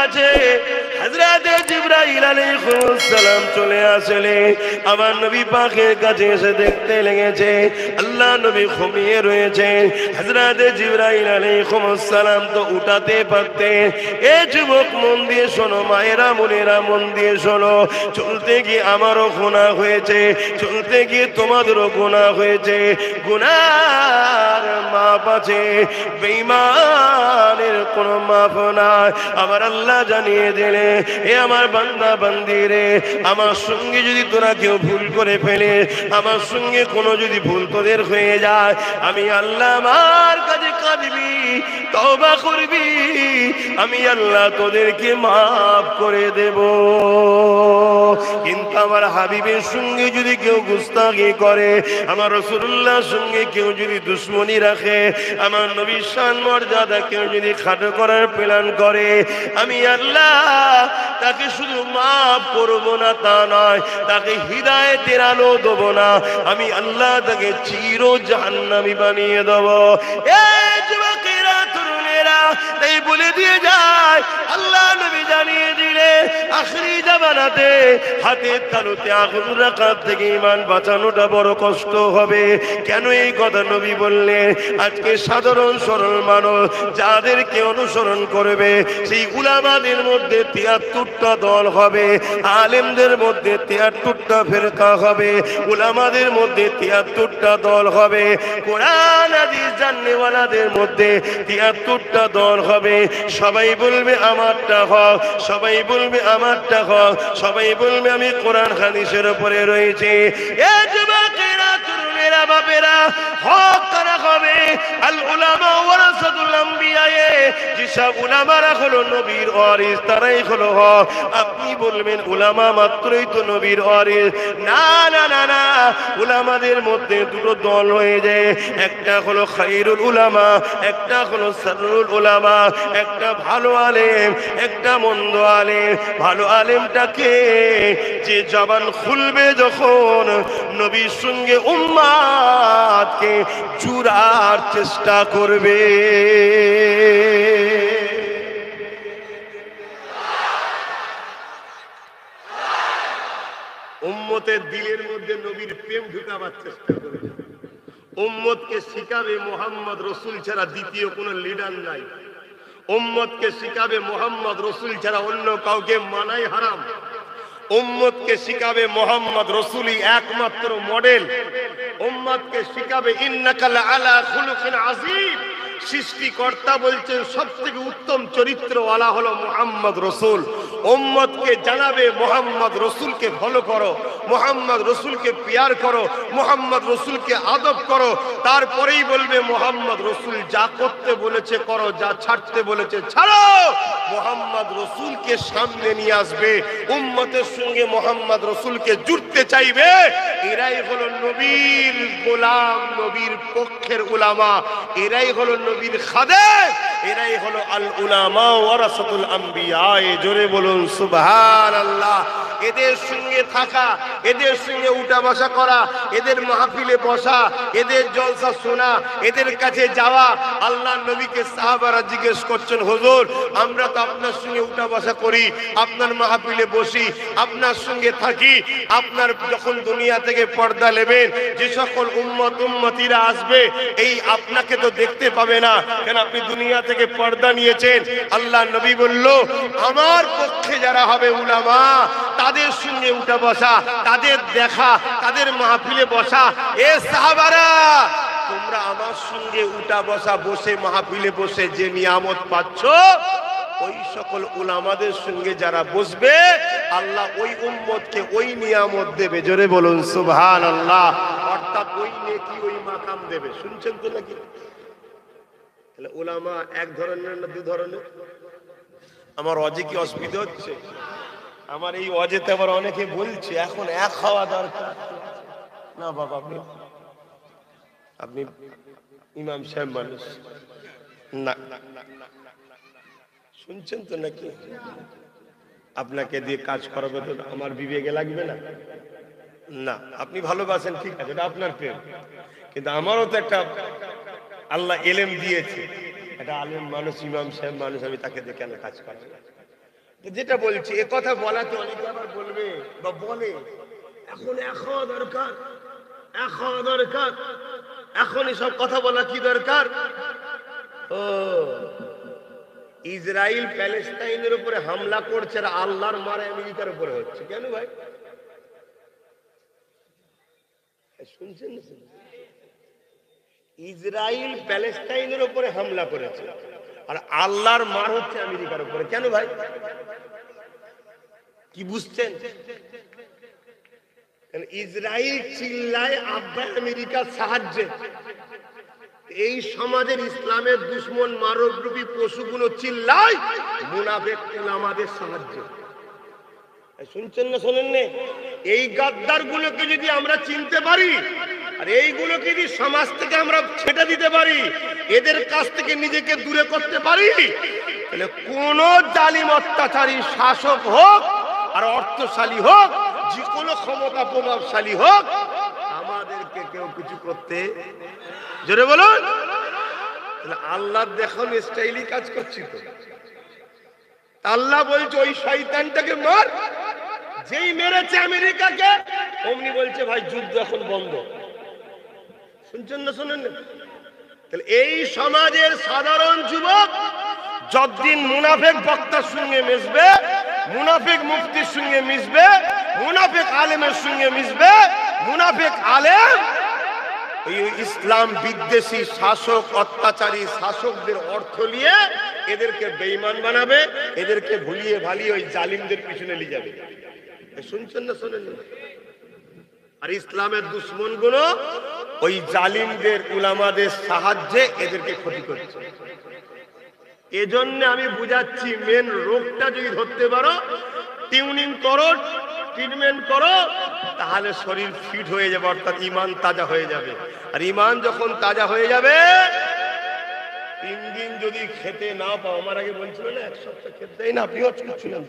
কাছে হযরত জিবরাইল আলাইহিস সালাম চলে আসলে আমার নবী পাকের কাছে এসে দেখতে লেগেছে আল্লাহ নবী ঘুমিয়ে রয়েছে। হযরত জিবরাইল আলাইহিস সালাম তো উঠাতে পারতেন। এ যুবক মন দিয়ে শোনো, মায়েরা বোনেরা মন দিয়ে শোনো, চলতে গিয়ে আমারও গুনাহ হয়েছে, চলতে গিয়ে তোমাদেরও গুনাহ হয়েছে। গুনার মাপ আছে, বেঈমানের কোনো মাপ নাই। আমার আল্লাহ জানিয়ে দিলে এ আমার বান্দা বান্দি রে, আমার সঙ্গে যদি তোরা কেউ ভুল করে ফেলে, আমার সঙ্গে কোনো যদি ভুল তোদের হয়ে যায়, আমি আল্লাহ আমার কাছে কাঁদবি, তওবা করবি, আমি আল্লাহ তোদেরকে মাফ করে দেব। কিন্তু আমার হাবিবের সঙ্গে যদি কেউ গুস্তাখি করে, আমার রাসূলুল্লাহর সঙ্গে কেউ যদি দুশমনি রাখে, আমার নবীর শান মর্যাদা কেউ যদি খাটো করার প্ল্যান করে, আমি আল্লাহ তাকে শুধু মাফ করব না তা নয়, তাকে হিদায়াতের আলো দেব না, আমি আল্লাহ তাকে চির জাহান্নামী বানিয়ে দেব। এই যুবকেরা তরুণেরা তাই বলে দিয়ে যায়, আল্লাহ নবী জানিয়ে দিলে আখরি জামানাতে হাতের তালুতে আগুন রাখার থেকে ঈমান বাঁচানোটা বড় কষ্ট হবে। কেন এই কথা নবী বললেন? আজকে সাধারণ সরল মানুষ যাদেরকে অনুসরণ করবে, সেই উলামাদের মধ্যে ৭৩টা দল হবে, আলেমদের মধ্যে ৭৩টা ফেরকা হবে, উলামাদের মধ্যে ৭৩টা দল হবে, কোরআন হাদিস জাননেওয়ালাদের মধ্যে ৭৩টা দল হবে। সবাই বলবে আমারটা হক, সবাই বলবে আমারটা হক, সবাই বলবে আমি কোরআন হাদিসের উপরে রয়েছে। এ যুবকেরা তরুণেরা বাপেরা, হক কারা হবে? আল উলামা ওয়ারাসাতুল আম্বিয়া, যেসব উলামারা হলো নবীর ওয়ারিস, তারাই হলো হক। আপনি বলবেন উলামা মাত্রই তো নবীর ওয়ারিস? না না না না, উলামাদের মধ্যে দুটো দল হয়ে যায়, একটা হলো খায়রুল উলামা, একটা হলো শাররুল উলামা, একটা ভালো আলেম, একটা মন্দ আলেম। ভালো আলেমটাকে যে জবান খুলবে যখন নবীর সঙ্গে উম্মাতকে জুড়ার চেষ্টা করবে। উম্মতের দিলের মধ্যে নবীর প্রেম ঢুকাবার চেষ্টা করবে। উম্মতকে শিখাবে মোহাম্মদ রসুল ছাড়া দ্বিতীয় কোনো লিডার নাই। উম্মতকে শিখাবে মোহাম্মদ রসুল ছাড়া অন্য কাউকে মানাই হারাম। উম্মতকে শিখাবে মোহাম্মদ রসুলই একমাত্র মডেল। উম্মতকে শিখাবে ইন্নাকা লাআলা খুলুকিন আযীম। সৃষ্টিকর্তা বলছেন সবথেকে উত্তম চরিত্রওয়ালা হলো মোহাম্মদ রসুল। উম্মতকে জানাবে মোহাম্মদ রসুলকে ফলো করো, মোহাম্মদ রসুলকে পিয়ার করো, মোহাম্মদ রসুলকে আদব করো। তারপরেই বলবে মোহাম্মদ রসুল যা করতে বলেছে করো, যা ছাড়তে বলেছে ছাড়ো। মোহাম্মদ রসুলকে সামনে নিয়ে আসবে, উম্মতের সঙ্গে মোহাম্মদ রসুলকে জুড়তে চাইবে। এরাই হলো নবীর গোলাম, নবীর পক্ষের উলামা, এরাই হলো নবীর খাদেম, এরাই হলো আল উলামা ওয়ারাসাতুল আম্বিয়া। জোরে বলুন সুবহানাল্লাহ। এদের সঙ্গে থাকা, এদের সঙ্গে উঠা বসা করা, এদের মাহফিলে বসা, এদের জলসা শোনা, এদের কাছে যাওয়া। আল্লাহ নবীকে সাহাবারা জিজ্ঞেস করছেন, হুজুর আমরা তো আপনার সঙ্গে উঠা বসা করি, আপনার মাহফিলে বসি, আপনার সঙ্গে থাকি, আপনার যখন দুনিয়া থেকে পর্দা নেবেন যে সকল উম্মতিরা আসবে, এই আপনাকে তো দেখতে পাবে না, কেন আপনি দুনিয়া থেকে পর্দা নিয়েছেন। আল্লাহ নবী বলল, আমার পক্ষে যারা হবে উলামা, তাদের সঙ্গে উঠা বসা, তাদের দেখা, তাদের মাহফিলে বসা। এ সাহাবারা, তোমরা আমার সঙ্গে উঠা বসা, বসে মাহফিলে বসে যে নিয়ামত পাচ্ছ, ওই সকল উলামাদের সঙ্গে যারা বসবে, আল্লাহ ওই উম্মতকে ওই নিয়ামত দেবে। জোরে বলুন সুবহানাল্লাহ। অর্থাৎ ওই নেকি, ওই মাকাম দেবে। শুনছেন তো নাকি? তাহলে উলামা এক ধরনের না দু ধরনের? আমার অজে কি অসুবিধা হচ্ছে? আমার এই অজেতে আবার অনেকে বলছে এখন এক হওয়া দরকার। না বাবা, আপনি ইমাম সাহেব মানুষ না, শুনছেন তো নাকি? আপনাকে দিয়ে কাজ করাবে তো আমার বিবেকে লাগবে না? না, আপনি ভালোবাসেন ঠিক আছে, এটা আপনার প্রেম, কিন্তু আমারও তো একটা আল্লাহ এলেম দিয়েছে, এটা আলেম মানুষ, ইমাম সাহেব মানুষ, আমি তাকে দিয়ে কেন কাজ করাবো? যেটা বলছি এ কথা বলাতে অনেকে আবার বলবে বা বলে এখন দরকার, দরকার, এখন এসব কথা বলা কি দরকার? ও, ইসরায়েল প্যালেস্টাইনের উপরে হামলা করছে আর আল্লাহর মারা আমেরিকার উপরে হচ্ছে কেন ভাই? শুনছেন না? ইসরায়েল প্যালেস্টাইনের উপরে হামলা করেছে আর আল্লাহর মার হচ্ছে আমেরিকার উপরে কেন ভাই? কি বুঝছেন? ইসরায়েল চিল্লায় আব্বা আমেরিকার সাহায্যে, এই সমাজের ইসলামের দুশ্মন মানবরূপী পশুগুলো চিল্লায় মুনাফিক উলামাদের সাহায্যে। শুনছেন না শোনেন না? এই গাদ্দার গুলোকে যদি আমরা চিনতে পারি আর এইগুলোকে যদি সমাজ থেকে আমরা ছেটে দিতে পারি, এদের কাছ থেকে নিজেকে দূরে করতে পারি, তাহলে কোন জালিম অত্যাচারী শাসক হোক আর অর্থশালী হোক, যে কোনো ক্ষমতা প্রভাবশালী হোক, আমাদেরকে কেউ কিছু করতে, জোরে বলুন, আল্লাহ দেখুন স্টাইলি কাজ করছি তো। আল্লাহ বলছে ওই শয়তানটাকে মার, যেই মেরেছে আমেরিকাকে অমনি বলছে ভাই যুদ্ধ এখন বন্ধ। শুনছেন না শোনেন না? তাহলে এই সমাজের সাধারণ যুবক যতদিন মুনাফিক বক্তার সঙ্গে মিশবে, মুনাফিক মুফতির সঙ্গে মিশবে, মুনাফিক আলেমের সঙ্গে মিশবে, মুনাফিক আলেম এই ইসলাম বিদ্বেষী শাসক অত্যাচারী শাসকদের অর্থ নিয়ে এদেরকে বেঈমান বানাবে, এদেরকে ভুলিয়ে ভালিয়ে ওই জালিমদের পিছনে নিয়ে যাবে। শুনছেন না শোনেন না? আর ইসলামের দুশ্মন গুলো ওই জালিমদের উলামাদের সাহায্যে এদেরকে ক্ষতি করছে। এজন্য আমি বুঝাচ্ছি, মেন রোগটা যদি ধরতে পারো, টিউনিং করো, ট্রিটমেন্ট করো, তাহলে শরীর ফিট হয়ে যাবে, অর্থাৎ ইমান তাজা হয়ে যাবে। আর ইমান যখন তাজা হয়ে যাবে, 3 দিন যদি খেতে না পাও, আমার আগে বলছিল না 1 সপ্তাহ খেতে দেয় না, আপনি হজ করছিলেন,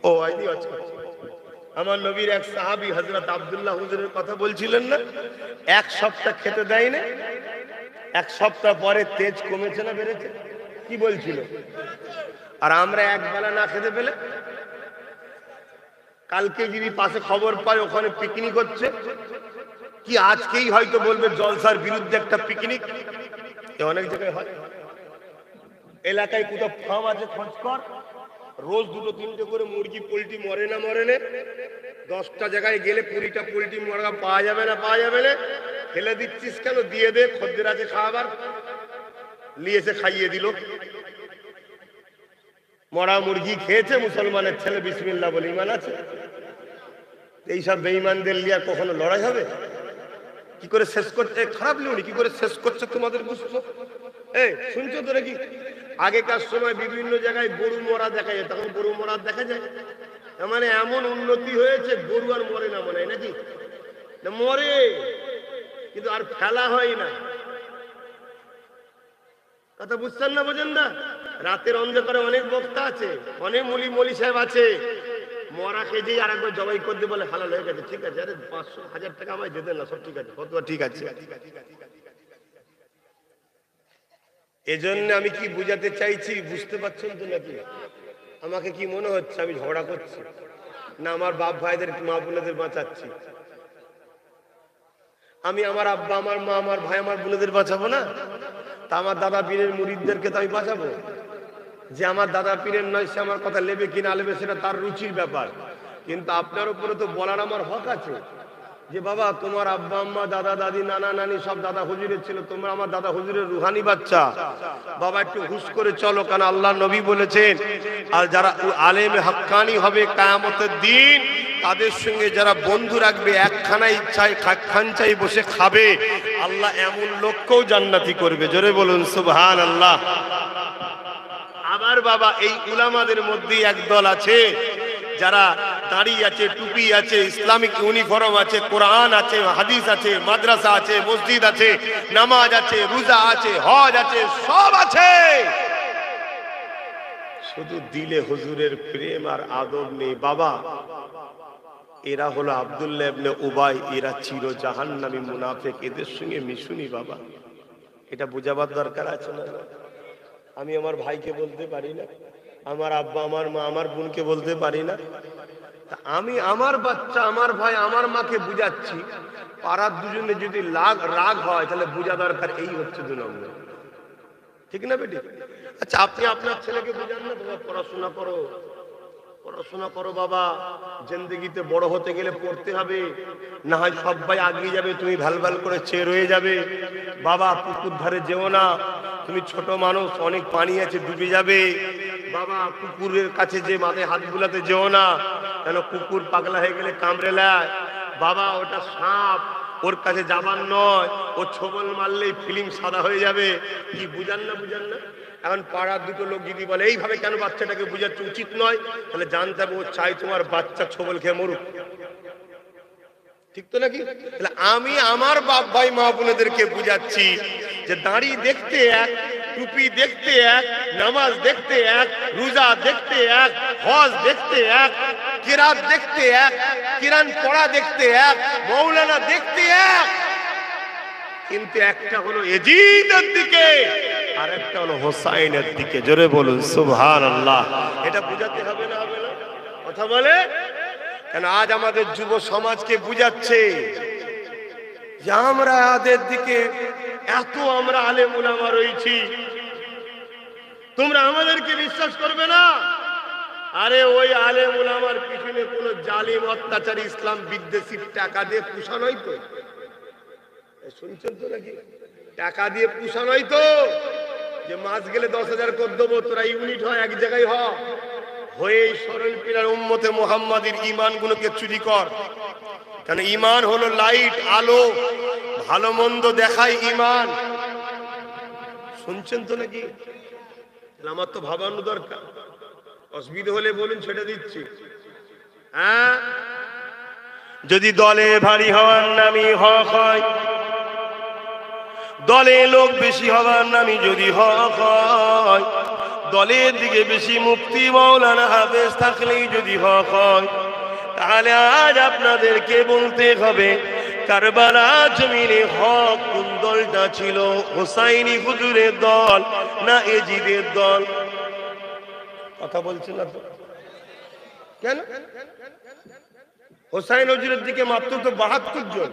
ও আইনি হজ করছি। আমার নবীর এক সাহাবী হযরত আব্দুল্লাহ হুজুরের কথা বলছিলেন না, 1 সপ্তাহ খেতে দেয় না, 1 সপ্তাহ পরে তেজ কমেছে না বেড়েছে? কি বলছিল? আর আমরা একবেলা না খেতে পেলে, কালকে যদি পাশে খবর পায় ওখানে পিকনিক হচ্ছে, কি আজকেই হয়তো বলবে জলসার বিরুদ্ধে একটা পিকনিক, অনেক জায়গায় হয়। এলাকায় কোথাও ফার্ম আছে খোঁজ কর, রোজ 2-3টে করে মুরগি পোল্ট্রি মরে না, 10টা জায়গায় গেলে 20টা পোল্ট্রি মুরগা পাওয়া যাবে না, ফেলে দিচ্ছিস কেন? দিয়ে দে, খদ্দের আছে খাবার, নিয়েছে খাইয়ে দিল। মরা মুরগি খেয়েছে মুসলমানের ছেলে, বিসমিল্লাহ বলে ইমান আছে। এইসব বেঈমানদের লিয়া কখনো লড়াই হবে? কি করে শেষ করছে? খারাপ লিউনি কি করে শেষ করছে তোমাদের বুঝছো? শুনছো তো নাকি? আগেকার সময় বিভিন্ন জায়গায় গরু মরা দেখা যায়, তখন গরু মরা দেখা যায়, মানে এমন উন্নতি হয়েছে গরু আর মরে না, মনে হয় নাকি? মরে, কিন্তু আর ফেলা হয় না। কথা বুঝছেন না, বোঝেন না? রাতের অন্ধকারে অনেক বক্তা আছে, অনেক মলি সাহেব আছে, মরা খেয়ে আর একবার জবাই করতে বলে হালাল হয়ে গেছে, ঠিক আছে, আরে 500-1000 টাকা আমায় যেতেন না, সব ঠিক আছে, ফতোয়া ঠিক আছে। এজন্য আমি কি বুঝাতে চাইছি বুঝতে পারছেন তো নাকি? আমাকে কি মনে হচ্ছে আমি ঝগড়া করছি না আমার বাপ ভাইদের মা বোনেদের বাঁচাচ্ছি? আমি আমার আব্বা, আমার মা, আমার ভাই, আমার বোনেদের বাঁচাবো না? তা আমার দাদা পীরের মুরিদদেরকে তো আমি বাঁচাবো। যে আমার দাদা পীরের নয় সে আমার কথা নেবে কি না নেবে সেটা তার রুচির ব্যাপার, কিন্তু আপনার উপরে তো বলার আমার হক আছে যে বাবা তোমার আব্বা আম্মা দাদা দাদি নানা নানি সব দাদা হুজুরের ছিল, তোমরা আমার দাদা হুজুরের রুহানি বাচ্চা, বাবা একটু হুশ করে চলো, কারণ আল্লাহ নবী বলেছেন আর যারা আলেমে হক্কানি হবে কিয়ামতের দিন তাদের সঙ্গে যারা বন্ধু রাখবে, একখানাই খানচাই বসে খাবে, আল্লাহ এমন লোককেও জান্নাতি করবে। জোরে বলুন সুবহানাল্লাহ। আবার বাবা এই উলামাদের মধ্যে একদল আছে যারা দাড়ি আছে, টুপি আছে, ইসলামিক ইউনিফর্ম আছে, কোরআন আছে, হাদিস আছে, মাদ্রাসা আছে, মসজিদ আছে, নামাজ আছে, রোজা আছে, হজ আছে, সব আছে, শুধু দিলে হুজুরের প্রেম আর আদব নেই। বাবা এরা হলো আব্দুল্লাহ ইবনে উবাই, এরা চির জাহান্নামী মুনাফিক, এদের সঙ্গে মিশুনি বাবা, এটা বোঝাবার দরকার আছে না? আমি আমার ভাইকে বলতে পারি না, আমার আব্বা আমার মা আমার বোনকে বলতে পারি না? আমি আমার বাচ্চা আমার ভাই আমার মাকে বুঝাচ্ছি, পাড়ার দুজনে যদি রাগ হয় তাহলে বুঝা দরকার এই হচ্ছে 2 নম্বর। ঠিক না বেটি? আচ্ছা আপনি আপনার ছেলেকে বুঝান না, বাবা পড়াশোনা করো, পড়াশোনা করো বাবা, জিন্দেগিতে বড় হতে গেলে পড়তে হবে, না হয় সবাই আগিয়ে যাবে, তুমি ভ্যাল করে চেয়ে রয়ে যাবে। বাবা পুকুর ধারে যেও না, তুমি ছোট মানুষ, অনেক পানি আছে ডুবে যাবে। বাবা কুকুরের কাছে যে মাথায় হাত বুলাতে যেও না, কেন কুকুর পাগলা হয়ে গেলে কামড়ে নেয়। বাবা ওটা সাপ, ওর কাছে যাবার নয়, ও ছোবল মারলেই ফিলিং সাদা হয়ে যাবে। কি বুঝান না? এখন পাড়ার 2টো লোক যদি বলে এইভাবে কেন বাচ্চাটাকে বুঝাচ্ছে উচিত নয়, তাহলে জানতে হবে ও চাই তোমার বাচ্চা ছোবল খেয়ে মরুক। ঠিক তো নাকি? তাহলে আমি আমার বাপ ভাই মা বোনেদেরকে বুঝাচ্ছি যে দাড়ি দেখতে এক, টুপি দেখতে এক, নামাজ দেখতে এক, রোজা দেখতে এক, হজ দেখতে এক, কিরাত দেখতে এক, কিরান পড়া দেখতে এক, মৌলানা দেখতে এক, কিন্তু একটা হলো এজিদের দিকে আর একটা হলো হোসাইনের দিকে। জোরে বলুন সুবহানাল্লাহ। এটা বুঝাতে হবে না? হবে না? কথা বলে কেন? আজ আমাদের যুব সমাজকে বুঝাচ্ছে যে আমরা আদের দিকে এত আমরা আলেম উলামা রয়েছি, তোমরা আমাদেরকে বিশ্বাস করবে না। আরে ওই আলেম উলামার পিছনে কোন জালিম অত্যাচারী ইসলাম বিদ্বেষী টাকা দিয়ে পুষা নয় তো। শুনছেন তো নাকি? টাকা দিয়ে পুষা নয় তো যে মাস গেলে 10,000 করে দেবো, তোরা ইউনিট হয় এক জায়গায় হয়ে সরল পিলার উম্মতে মুহাম্মাদির ঈমান গুলোকে চুরি কর। কারণ ঈমান হলো লাইট, আলো, ভালো মন্দ দেখায় ঈমান। শুনছেন তো নাকি? আমার তো ভাবানো দরকার, অসুবিধা হলে বলুন ছেড়ে দিচ্ছি। হ্যাঁ, যদি দলে ভারী হওয়ার নামই হক হয়, দলে লোক বেশি হওয়ার নামই যদি হক হয়, দলের দিকে বেশি মুফতি মাওলানা হাফেজ থাকলেই যদি হক হয়, তাহলে আজ আপনাদেরকে বলতে হবে কারবালা জমিনে হক কোন দলটা ছিল? হোসাইনি হুজুরের দল না এজিদের দল? কথা বলছেন না তো কেন? হোসাইন হুজুরের দিকে মাত্র তো 72 জন,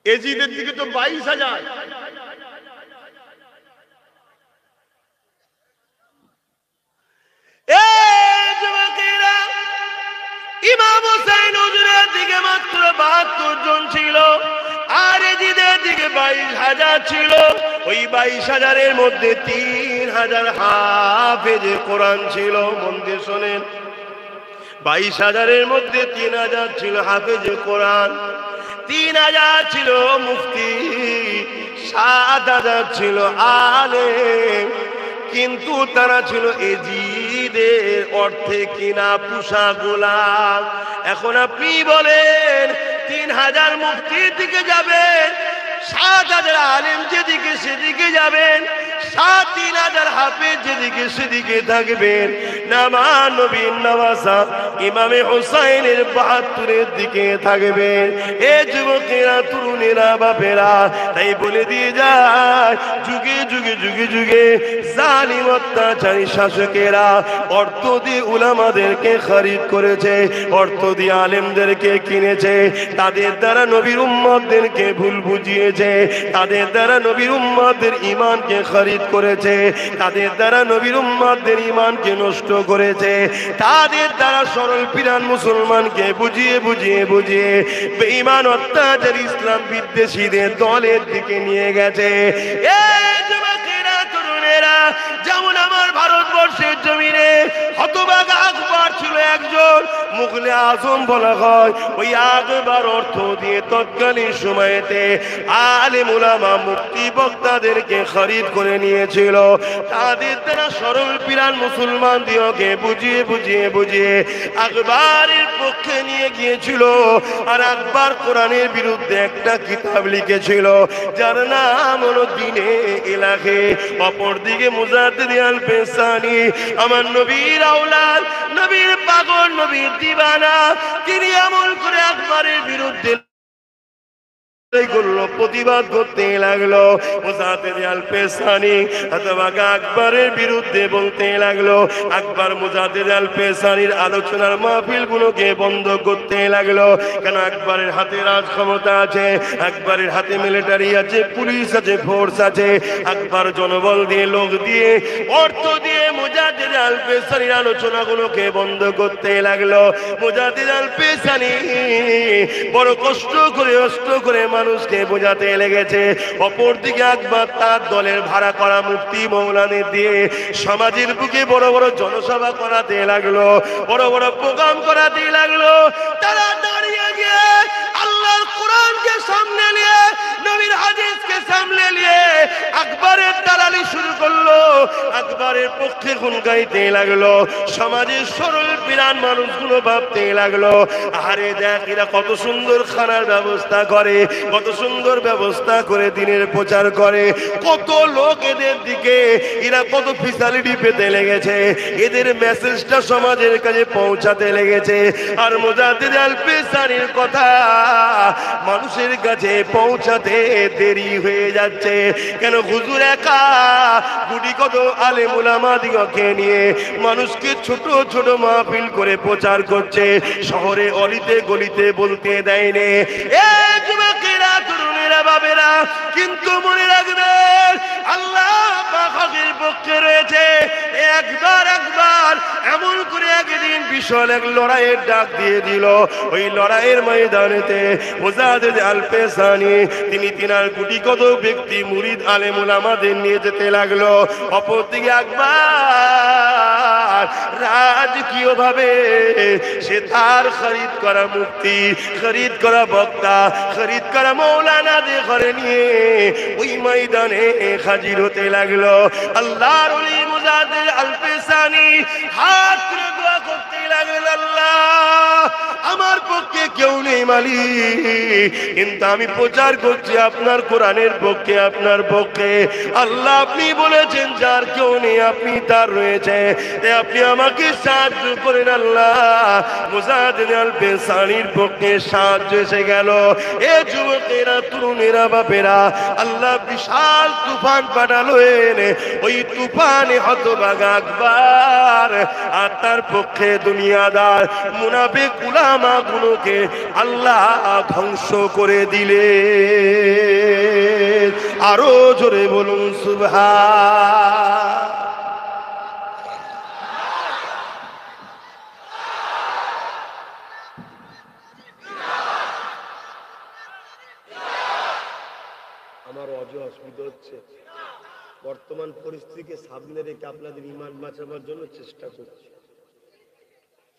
এজিদের দিকে তো 22,000। ইমাম হোসাইন হুজুরের দিকে মাত্র 72 জন ছিল, আর এজিদের দিকে 22,000 ছিল। ওই 22,000-এর মধ্যে 3,000 হাফেজে কোরআন ছিল। মন দিয়ে শোনেন, 22,000-এর মধ্যে 3,000 ছিল হাফেজে কোরআন, 3,000 ছিল মুফতি, 7,000 ছিল আলেম। কিন্তু তারা ছিল এজিদের অর্থে কিনা পুষা গোলাম। এখন আপনি বলেন 3,000 মুফতির দিকে যাবেন, 7,000 আলেম যেদিকে সেদিকে যাবেন, 3,000 হাফেজ যেদিকে সেদিকে থাকবেন, নামান নবীর নওয়াজা ইমামে হোসাইনের 72-এর দিকে থাকবেন। এ যুবকেরা, তরুণেরা, বাপেরা, তাই বলে দিয়ে যায় যুগে যুগে যুগে যুগে জালিম অত্যাচারী শাসকেরা অর্থ দিয়ে উলামাদেরকে খরিদ করেছে, অর্থ দিয়ে আলেমদেরকে কিনেছে, তাদের দ্বারা নবীর উম্মতদেরকে ভুল বুঝিয়েছে, তাদের দ্বারা নবীর উম্মতদের ঈমানকে খরিদ করেছে, তাদের দ্বারা নবীর উম্মতদের ঈমানকে নষ্ট করেছে, তাদের দ্বারা সরল পিরান মুসলমানকে বুঝিয়ে বুঝিয়ে বুঝিয়ে বেঈমান অত্যাচারী ইসলাম বিদ্বেষীদের দলের দিকে নিয়ে গেছে। যেমন আমার ভারতবর্ষের জমিনে হতভাগা আকবর ছিল একজন, মুগলে আজম বলা হয়। ওই আকবর অর্থ দিয়ে তৎকালীন সময়েতে আলেম উলামা মুফতি বক্তাদেরকে খরিদ করে নিয়েছিল, তাদের দ্বারা সরল পিরান মুসলমান দিওকে বুঝিয়ে বুঝিয়ে বুঝিয়ে আকবরের পক্ষে নিয়ে গিয়েছিল। আর আকবর কোরআনের বিরুদ্ধে একটা কিতাব লিখেছিল যার নাম হলো দ্বীনে ইলাহি। অপরদিকে মুজাদ্দিদ আল পেসানি, আমার নবীর আওলাদ, নবীর পাগল, নবীর দিবানা, তিনি আমল করে আকবরের বিরুদ্ধে করলো, প্রতিবাদ করতে লাগলো। মুজাহিদ আল পেসানি অথবা আকবরের বিরুদ্ধে বলতে লাগলো। আকবর মুজাহিদ আল পেসানির আলোচনার মাহফিল গুলোকে বন্ধ করতে লাগলো। কেন? আকবরের হাতে রাজ ক্ষমতা আছে, আকবরের হাতে মিলিটারি আছে, পুলিশ আছে, ফোর্স আছে। আকবর জনবল দিয়ে, লোক দিয়ে, অর্থ দিয়ে মুজাহিদ আল পেসানির আলোচনা গুলোকে বন্ধ করতে লাগলো। মুজাহিদ আল পেসানি বড় কষ্ট করে মানুষকে বোঝাতে লেগেছে। অপরদিকে আকবর তার দলের ভাড়া করা মুফতি মৌলানা দিয়ে সমাজের বুকে বড় বড় জনসভা করাতে লাগলো, বড় বড় প্রোগ্রাম করাতে লাগলো। তারা দাঁড়িয়ে গিয়ে আল্লাহর কোরআনকে সামনে নিয়ে, নবীর হাদিসকে সামনে নিয়ে আকবরের দালালি শুরু করলো। আকবরের পক্ষে গুণ গাইতে লাগলো। সমাজের সরল বিরান মানুষগুলো ভাবতে লাগলো, আরে দেখ এরা কত সুন্দর খানার ব্যবস্থা করে, কত সুন্দর ব্যবস্থা করে দিনের প্রচার করে, কত লোক এদের দিকে, এরা কত ফ্যাসিলিটি পেতে লেগেছে, এদের মেসেজটা সমাজের কাছে পৌঁছাতে লেগেছে। আর মুজাহিদ আল পেসানির কথা মানুষের কাছে পৌঁছাতে দেরি হয়ে যাচ্ছে। কেন? হুজুর একা গুটি কত আলেম উলামা দিগকে নিয়ে মানুষকে ছোট ছোট মাহফিল করে প্রচার করছে, শহরে অলিতে গলিতে বলতে দেয়নি। এই যুবকেরা, তরুণেরা, বাবেরা, কিন্তু মনে রাখবেন আল্লাহ পাক হকের পক্ষে রয়েছে। একবার এমন করে একদিন বিশাল এক লড়াইয়ের ডাক দিয়ে দিল। ওই লড়াইয়ের ময়দানেতে মুজাহিদ আল পেসানি তিনি তিনার গুটি কত ব্যক্তি মুরিদ আলেম উলামাদের নিয়ে যেতে লাগলো। অপরদিকে আকবর রাজকীয় ভাবে সে তার খরিদ করা মুফতি, খরিদ করা বক্তা, খরিদ করা মৌলানাদের ঘরে নিয়ে ওই ময়দানে হাজির হতে লাগলো। আল্লাহর ওলি মুজাহিদ আল পেসানি হাত তুলে দোয়া করতে লাগলেন, আল্লাহ আমার পক্ষে কেউ নেই মালিক, কিন্তু আমি প্রচার করছি আপনার কোরআনের পক্ষে, আপনার পক্ষে। আল্লাহ আপনি বলেছেন যার কেউ নেই আপনি তার রয়েছে, আপনি আমাকে সাহায্য করেন আল্লাহ। মুজাহিদ আল পেসানির পক্ষে সাহায্য এসে গেল। এ যুবকেরা, তরুণেরা, বাপেরা, আল্লাহ বিশাল তুফান পাঠালো। ওই তুফানে হতভাগা আকবর আর তার পক্ষে দুনিয়াদার মুনাফিক উলামা গুলোকে আল্লাহ ধ্বংস করে দিলে। আরো জোরে বলুন সুবহান। আমার অসুবিধা হচ্ছে, বর্তমান পরিস্থিতিকে সামনে রেখে আপনাদের ঈমান বাঁচাবার জন্য চেষ্টা করছি,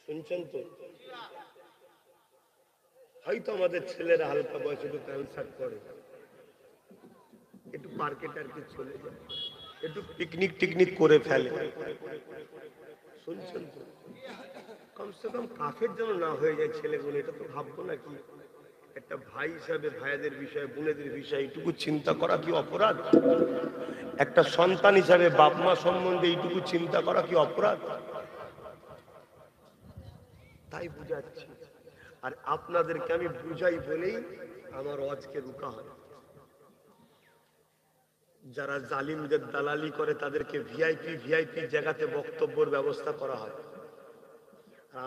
শুনছেন তো? হয়তো আমাদের ছেলেরা হালকা বয়সে একটু প্যান্ট শার্ট করে, একটু পার্কে টার্কে চলে যায়, একটু পিকনিক টিকনিক করে ফেলে, শুনছেন তো? কমসে কম কাফের যেন না হয়ে যায় ছেলেগুলো, এটা তো ভাববো নাকি? একটা ভাই হিসাবে ভাইদের বিষয়ে, বোনেদের বিষয়ে এইটুকু চিন্তা করা কি অপরাধ? একটা সন্তান হিসাবে বাপ মা সম্বন্ধে এইটুকু চিন্তা করা কি অপরাধ? তাই বুঝাচ্ছি, আর আপনাদেরকে আমি বুঝাই বলেই আমার আজকে রুকা হয়। যারা জালিমদের দালালি করে তাদেরকে ভিআইপি জায়গাতে বক্তব্যের ব্যবস্থা করা হয়।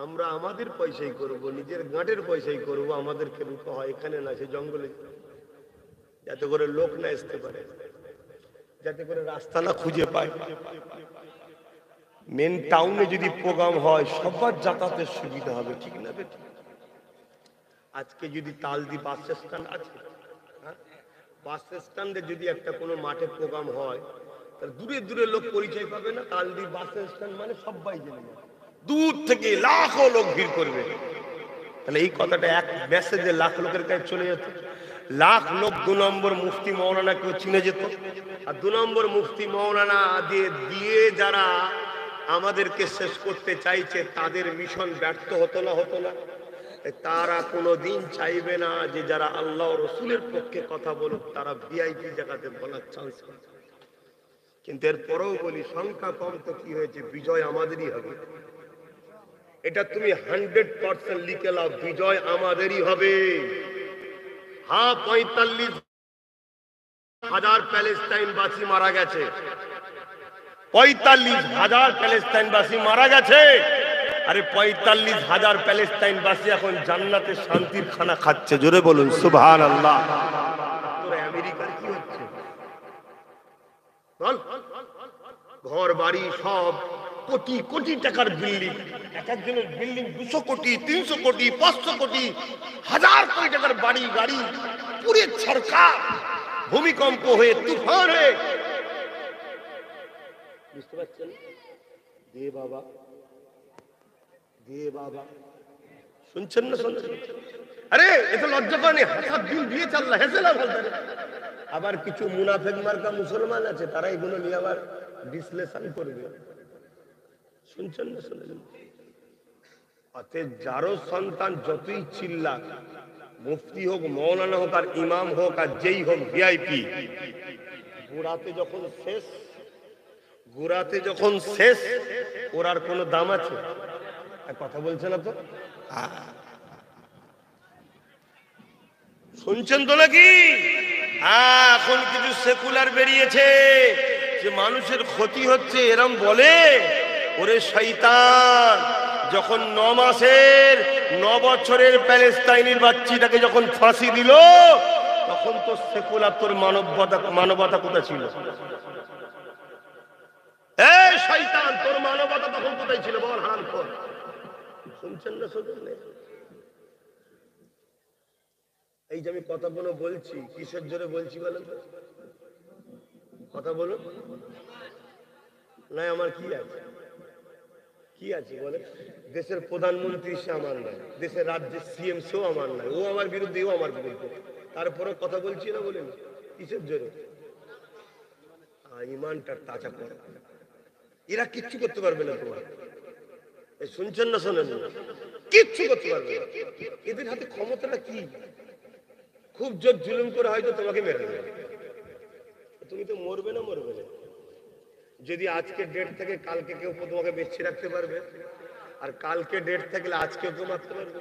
আমরা আমাদের পয়সাই করব, নিজের গাঁটের পয়সাই করব, আমাদেরকে রুকা হয় এখানে না সে জঙ্গলে, যাতে করে লোক না আসতে পারে, যাতে করে রাস্তা না খুঁজে পায়। মেন টাউনে যদি প্রোগ্রাম হয় সবার যাতায়াতের সুবিধা হবে, ঠিক না বেটি? আজকে যদি তালদি বাস স্ট্যান্ড আছে, বাস স্ট্যান্ডে যদি একটা কোনো মাঠে প্রোগ্রাম হয়, তাহলে দূরে দূরে লোক পরিচয় পাবে না। তালদি বাস স্ট্যান্ড মানে সবাই জেনে যাবে, দূর থেকে লাখো লোক ভিড় করবে। তাহলে এই কথাটা এক মেসেজে লাখ লোকের কাছে চলে যেত। লাখ লোক 2 নম্বর মুফতি মৌলানা কেউ চিনে যেত। আর 2 নম্বর মুফতি মৌলানা দিয়ে যারা আমাদেরকে শেষ করতে চাইছে তাদের মিশন ব্যর্থ হতো না। তারা কোনোদিন চাইবে না যে যারা আল্লাহ রসুলের পক্ষে কথা বলুক তারা ভিআইপি জায়গাতে বলার চান্স পাবে। কিন্তু এরপরেও বলি, সংখ্যা কম তো কি হয়েছে, বিজয় আমাদেরই হবে। এটা তুমি 100% লিখে লাও, বিজয় আমাদেরই হবে। হ্যাঁ 45,000 প্যালেস্টাইনবাসী মারা গেছে, 45,000 প্যালেস্টাইনবাসী মারা গেছে। আরে 45,000 প্যালেস্টাইনবাসী এখন জান্নাতে শান্তির খানা খাচ্ছে। জোরে বলুন সুবহানাল্লাহ। আমেরিকার কি হচ্ছে বল? ঘর বাড়ি সব কোটি কোটি টাকার বিল্ডিং, এক একজনের বিল্ডিং 200 কোটি, 300 কোটি, 500 কোটি, 1000 কোটি টাকার বাড়ি গাড়ি পুরে সরকার। ভূমিকম্প হয়ে, তুফান হয়ে, বুঝতে পারছেন? দে বাবা, দে বাবা, শুনছেন না? শুনছেন? আরে এটা লজ্জা পানি, হাসার দিন দিয়ে চাল্লা হেসে না বলতে। আবার কিছু মুনাফেক মার্কা মুসলমান আছে, তারা এগুলো নিয়ে আবার বিশ্লেষণ করবে। শুনছেন না? শুনছেন? অতএব যারও সন্তান যতই চিল্লা, মুফতি হোক, মৌলানা হোক, আর ইমাম হোক, আর যেই হোক ভিআইপি, গোড়াতে যখন শেষ, গোড়াতে যখন শেষ, ওর আর কোনো দাম আছে? কথা বলছে না তো? শুনছেন তো নাকি? এখন কিছু সেকুলার বেরিয়েছে যে মানুষের ক্ষতি হচ্ছে, এরম বলে। ওরে শয়তান, যখন 9 মাসের 9 বছরের প্যালেস্টাইনের বাচ্চাটাকে যখন ফাঁসি দিল, তখন তো সেকুলার তোর মানবতা কোথায় ছিল? এই শয়তান, তোর মানবতা তখন কোথায় ছিল বল? হারামখোর। শুনছেন না? শুনছেন না? এই যে আমি কথাগুলো বলছি, কিসের জোরে বলছি বলেন তো? কথা বলুন না। আমার কি আছে? কি আছে বলে? দেশের প্রধানমন্ত্রী সে আমার নয়, দেশের রাজ্যের সিএম সেও আমার নয়, ও আমার বিরুদ্ধে, ও আমার বিরুদ্ধে, তারপরে কথা বলছি না বলেন? কিসের জোরে? ইমানটা তাজা করে। এরা কিচ্ছু করতে পারবে না তোমার। শুনছেন না? শোনেন? কিচ্ছু করতে পারবে না। এদের হাতে ক্ষমতাটা কি? খুব জোর জুলুম করে হয়তো তোমাকে মেরে দেবে। তুমি তো মরবে না, মরবে না। যদি আজকে ডেট থেকে কালকে কেউ তোমাকে বেঁচে রাখতে পারবে, আর কালকে ডেট থাকলে আজকে কেউ মারতে পারবে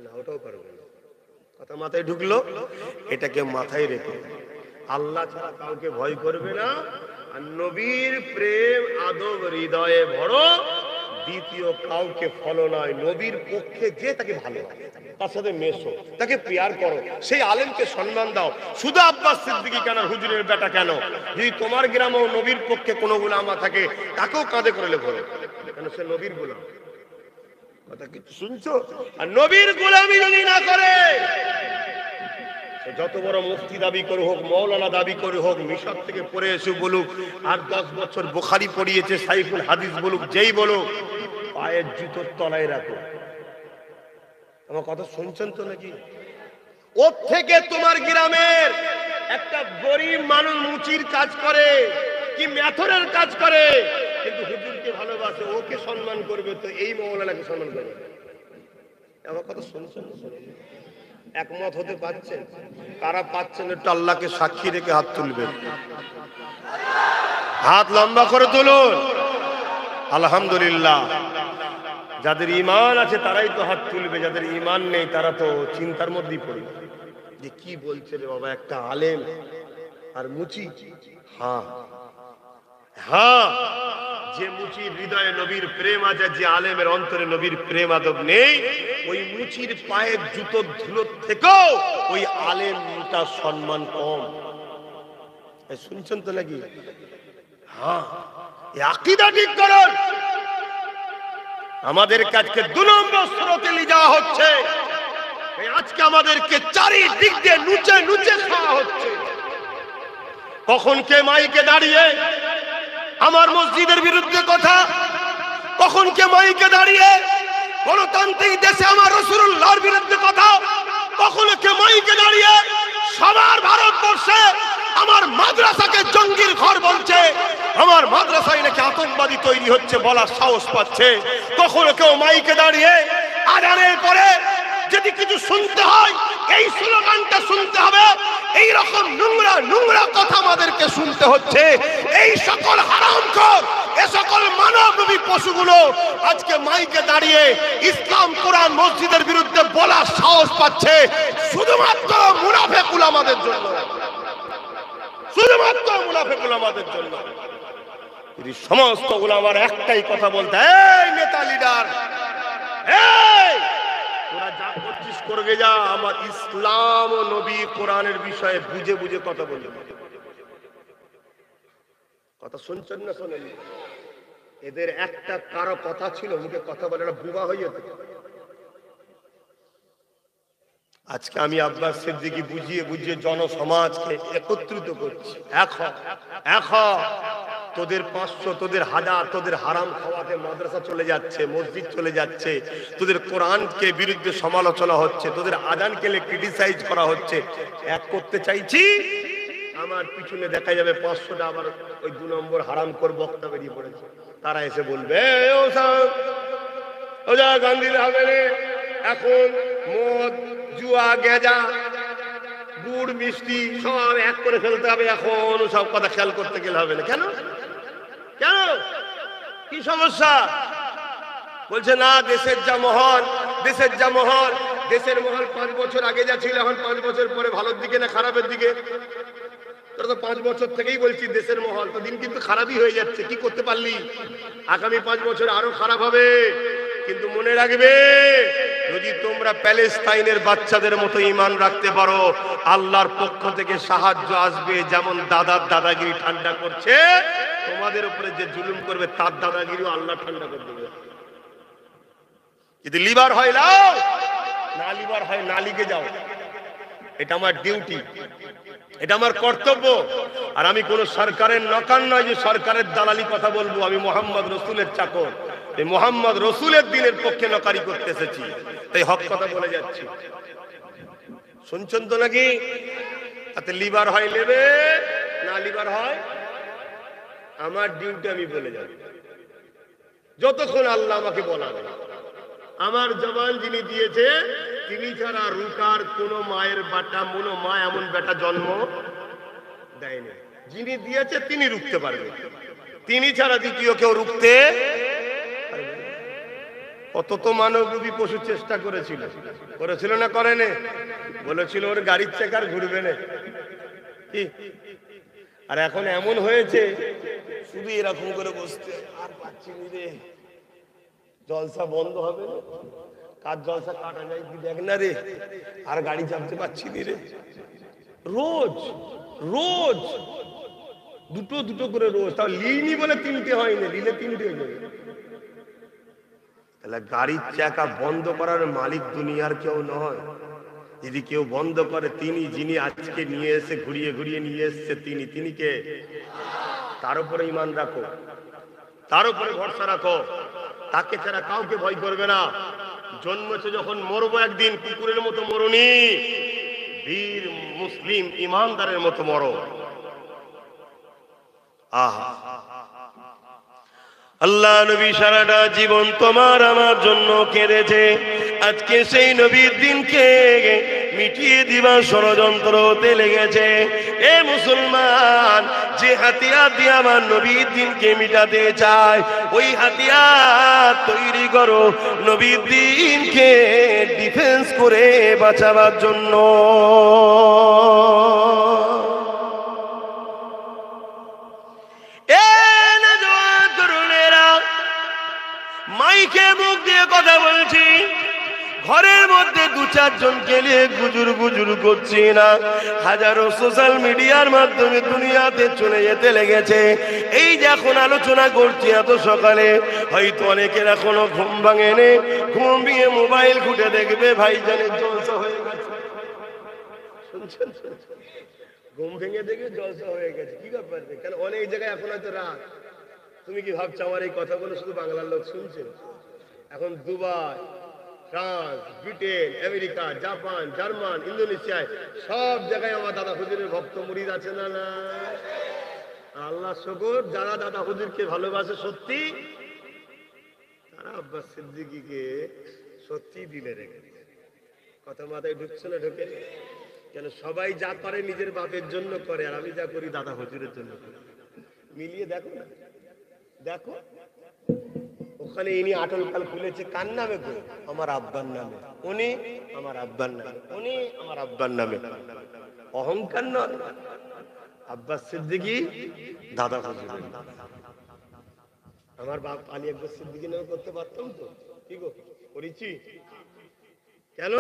না, ওটাও পারবে না। কথা মাথায় ঢুকলো? এটাকে মাথায় রেখে আল্লাহ ছাড়া কাউকে ভয় করবে না, আর নবীর প্রেম আদব হৃদয়ে ভরো, দ্বিতীয় কাউকে ফলো নয়। নবীর পক্ষে যে তাকে ভালো লাগে, তার সাথে মেশো, তাকে প্যার করো, সেই আলেমকে সম্মান দাও। শুধু আব্বাস সিদ্দিকী কেন, হুজুরের বেটা কেন, যদি তোমার গ্রামেও নবীর পক্ষে কোনো গোলামা থাকে, তাকেও কাঁধে করে লেখো, কেন সে নবীর গোলাম। কথা কিছু শুনছো? আর নবীর গোলামি যদি না করে, যত বড় মুফতি দাবি করে হোক, মৌলানা দাবি করে হোক, মিশর থেকে পড়ে এসে বলুক, আর 10 বছর বুখারী পড়িয়েছে, সাইফুল হাদিস বলুক, যেই বলুক, পায়ের জুতোর তলায় রাখো। আমার কথা শুনছেন তো নাকি? ওর থেকে তোমার গ্রামের একটা গরিব মানুষ মুচির কাজ করে কি মেথরের কাজ করে, কিন্তু হুজুরকে ভালোবাসে, ওকে সম্মান করবে, তো এই মৌলানাকে সম্মান করবে। আমার কথা শুনছেন? একমত হতে পারছেন? কারা পাচ্ছেন একটু আল্লাহকে সাক্ষী রেখে হাত তুলবেন। হাত লম্বা করে তুলুন। আলহামদুলিল্লাহ। যাদের ঈমান আছে তারাই তো হাত তুলবে, যাদের ঈমান নেই তারা তো চিন্তার মধ্যেই পড়বে যে কি বলছে রে বাবা, একটা আলেম আর মুচি। হ্যাঁ হ্যাঁ, যে মুচির হৃদয়ে নবীর প্রেম আছে, যে আলেমের অন্তরে নবীর প্রেম আদব নেই, ওই মুচির পায়ের জুতোর ধুলোর থেকেও ওই আলেমটা সম্মান কম। শুনছেন তো নাকি? হ্যাঁ, আকীদা ঠিক করুন। আমাদের কাজকে 2 নম্বর স্রোতে নিয়ে যাওয়া হচ্ছে। আজকে আমাদেরকে চারিদিক দিয়ে নুচে নুচে খাওয়া হচ্ছে। কখন কে মাইকে দাঁড়িয়ে আমার মসজিদের বিরুদ্ধে কথা, কখন কে মাইকে দাঁড়িয়ে গণতান্ত্রিক দেশে আমার রাসূলুল্লাহর বিরুদ্ধে কথা, কখন কে মাইকে দাঁড়িয়ে সবার ভারতবর্ষে আমার মাদ্রাসাকে জঙ্গির ঘর বলছে, আমার মাদ্রাসায় নাকি আতঙ্কবাদী তৈরি হচ্ছে বলার সাহস পাচ্ছে। কখনো কেউ মাইকে দাঁড়িয়ে আজানের পরে যদি কিছু শুনতে হয়, এই স্লোগানটা শুনতে হবে, এই রকম নোংরা নোংরা কথা আমাদেরকে শুনতে হচ্ছে। এই সকল হারামখোর, এই সকল মানবরূপী পশুগুলো আজকে মাইকে দাঁড়িয়ে ইসলাম কোরআন মসজিদের বিরুদ্ধে বলার সাহস পাচ্ছে শুধুমাত্র মুনাফিক উলামাদের জন্য, শুধুমাত্র মুনাফিক উলামাদের জন্য। এই সমস্ত উলামার একটাই কথা বলতে, এই নেতা লিডার, এই তোরা যা করছিস করবে যা, আমার ইসলাম ও নবী কোরআনের বিষয়ে বুঝে বুঝে কথা বলবে। কথা শুনছেন না শোনেন? এদের একটা কারো কথা ছিল, মুখে কথা বলে না বুবা হয়ে যেত। আজকে আমি আব্বাস সিদ্দিকী বুঝিয়ে বুঝিয়ে জনসমাজকে একত্রিত করছি। এখন তোদের 500, তোদের 1000, তোদের হারাম খাওয়াতে মাদ্রাসা চলে যাচ্ছে, মসজিদ চলে যাচ্ছে, তোদের কোরআনকে বিরুদ্ধে সমালোচনা হচ্ছে, তোদের আজানকে ক্রিটিসাইজ করা হচ্ছে। এক করতে চাইছি, আমার পিছনে দেখা যাবে 500টা আবার ওই 2 নম্বর হারাম কর বক্তা বেরিয়ে পড়েছে। তারা এসে বলবে, ও যা গান্ধী হবে রে, এখন মদ, জুয়া, গেজা, গুড়, মিষ্টি সব এক করে ফেলতে হবে। এখন সব কথা খেয়াল করতে গেলে হবে না। কেন কেন কি সমস্যা? বলছে না, দেশের যা মহল, দেশের যা মহল, দেশের মহল 5 বছর আগে যা ছিল, এখন 5 বছর পরে ভালোর দিকে না খারাপের দিকে? তোরা তো 5 বছর থেকেই বলছি দেশের মহল, তো দিন কিন্তু খারাপই হয়ে যাচ্ছে। কি করতে পারলি? আগামী 5 বছর আরো খারাপ হবে। কিন্তু মনে রাখবে, যদি তোমরা প্যালেস্তাইনের বাচ্চাদের মতো ঈমান রাখতে পারো, আল্লাহর পক্ষ থেকে সাহায্য আসবে। যেমন দাদার দাদাগিরি ঠান্ডা করছে, তোমাদের উপরে যে জুলুম করবে তার দাদাগিরিও আল্লাহ ঠান্ডা করে দেবে। যদি লিভার হয় লাও, না লিভার হয় না লিগে যাও। এটা আমার ডিউটি, এটা আমার কর্তব্য। আর আমি কোন সরকারের নকার নয় যে সরকারের দালালি কথা বলবো। আমি মোহাম্মদ রসুলের চাকর, এই মোহাম্মদ রসুলের দিনের পক্ষে নকারি করতে এসেছি, তাই হক কথা বলে যাচ্ছি। শুনছেন তো নাকি? তাতে লিভার হয় নেবে, না লিভার হয় আমার ডিউটি, আমি বলে যাব যতক্ষণ আল্লাহ আমাকে বলাবে। আমার জবান যিনি দিয়েছে, তিনি ছাড়া রুকার কোন মায়ের বাটা, কোনো মা এমন বেটা জন্ম দেয়নি। যিনি দিয়েছে তিনি রুখতে পারবে, তিনি ছাড়া দ্বিতীয় কেউ রুখতে পারবে না। কত তো মানবরূপী পশু চেষ্টা করেছিল, করেছিল না করেনি? বলেছিল ওর গাড়ির চাকার ঘুরবে না কি? আর এখন এমন হয়েছে শুধু এরকম করে বসতে, আর পাচ্ছি রে, জলসা বন্ধ হবে না, কার জলসা কাটা যায় কি দেখ না রে, আর গাড়ি চাপতে পারছি নি রে। রোজ রোজ দুটো দুটো করে রোজ, তাও লিনি বলে 3টে হয়নি, লিলে 3টে হয়ে যাবে। তাহলে গাড়ির চাকা বন্ধ করার মালিক দুনিয়ার কেউ নয়। যদি কেউ বন্ধ করে, তিনি, যিনি আজকে নিয়ে এসে ঘুরিয়ে ঘুরিয়ে নিয়ে এসছে, তিনি কে? তার উপরে ঈমান রাখো, তার উপরে ভরসা রাখো, তাকে ছাড়া কাউকে ভয় করবে না। জন্মেছে যখন, মরবো একদিন, কুকুরের মতো মরুনি, বীর মুসলিম ইমানদারের মতো মরো। আহা, আল্লাহ নবী সারাটা জীবন তোমার আমার জন্য কেঁদেছে। আজকে সেই নবীর দিনকে মিটিয়ে দিবার ষড়যন্ত্র হতে লেগেছে। এ মুসলমান, যে হাতিয়ার দিয়ে আমার নবীর দিনকে মিটাতে চায়, ওই হাতিয়ার তৈরি করো নবীর দিনকে ডিফেন্স করে বাঁচাবার জন্য। মাইকে মুখ দিয়ে কথা বলছি, ঘরের মধ্যে 2-4 জনকে নিয়ে গুজুর গুজুর করছি না, হাজারো সোশ্যাল মিডিয়ার মাধ্যমে দুনিয়াতে চলে যেতে লেগেছে। এই যে এখন আলোচনা করছি এত সকালে, হয়তো অনেকের এখনো ঘুম ভাঙেনি, ঘুম ভেঙে মোবাইল ঘুটে দেখবে ভাইজানের জলসা হয়ে গেছে। শুনছেন? ঘুম ভেঙে দেখবে জলসা হয়ে গেছে। কি ব্যাপার? কেন অনেক জায়গায় এখন হয়তো রাত। তুমি কি ভাবছো আমার এই কথাগুলো শুধু বাংলার লোক শুনছে? এখন Dubai, France, Britain, America, Japan, German, ইন্দোনেশিয়ায় সব জায়গায় আমার দাদা হুজুরের ভক্ত মুরিদ আছে না? না, আল্লাহ শুকর, যারা দাদা হুজুরকে ভালোবাসে সত্যি, তারা আব্বাস সিদ্দিকীকে সত্যি দিলে রেখেছে। কথা মাথায় ঢুকছে না? ঢোকে? কেন সবাই যা করে নিজের বাপের জন্য করে, আর আমি যা করি দাদা হুজুরের জন্য করি। মিলিয়ে দেখো না, দেখো। ওখানে ইনি আটল কাল খুলেছে কার নামে গো? আমার আব্বার নামে। উনি আমার আব্বার নামে, উনি আমার আব্বার নামে। অহংকার নয়। আব্বাস সিদ্দিকী দাদা হুজুরের। আমার বাপ আলী আকবর সিদ্দিকী নামে করতে পারতাম তো? কি গো করেছি? কেন?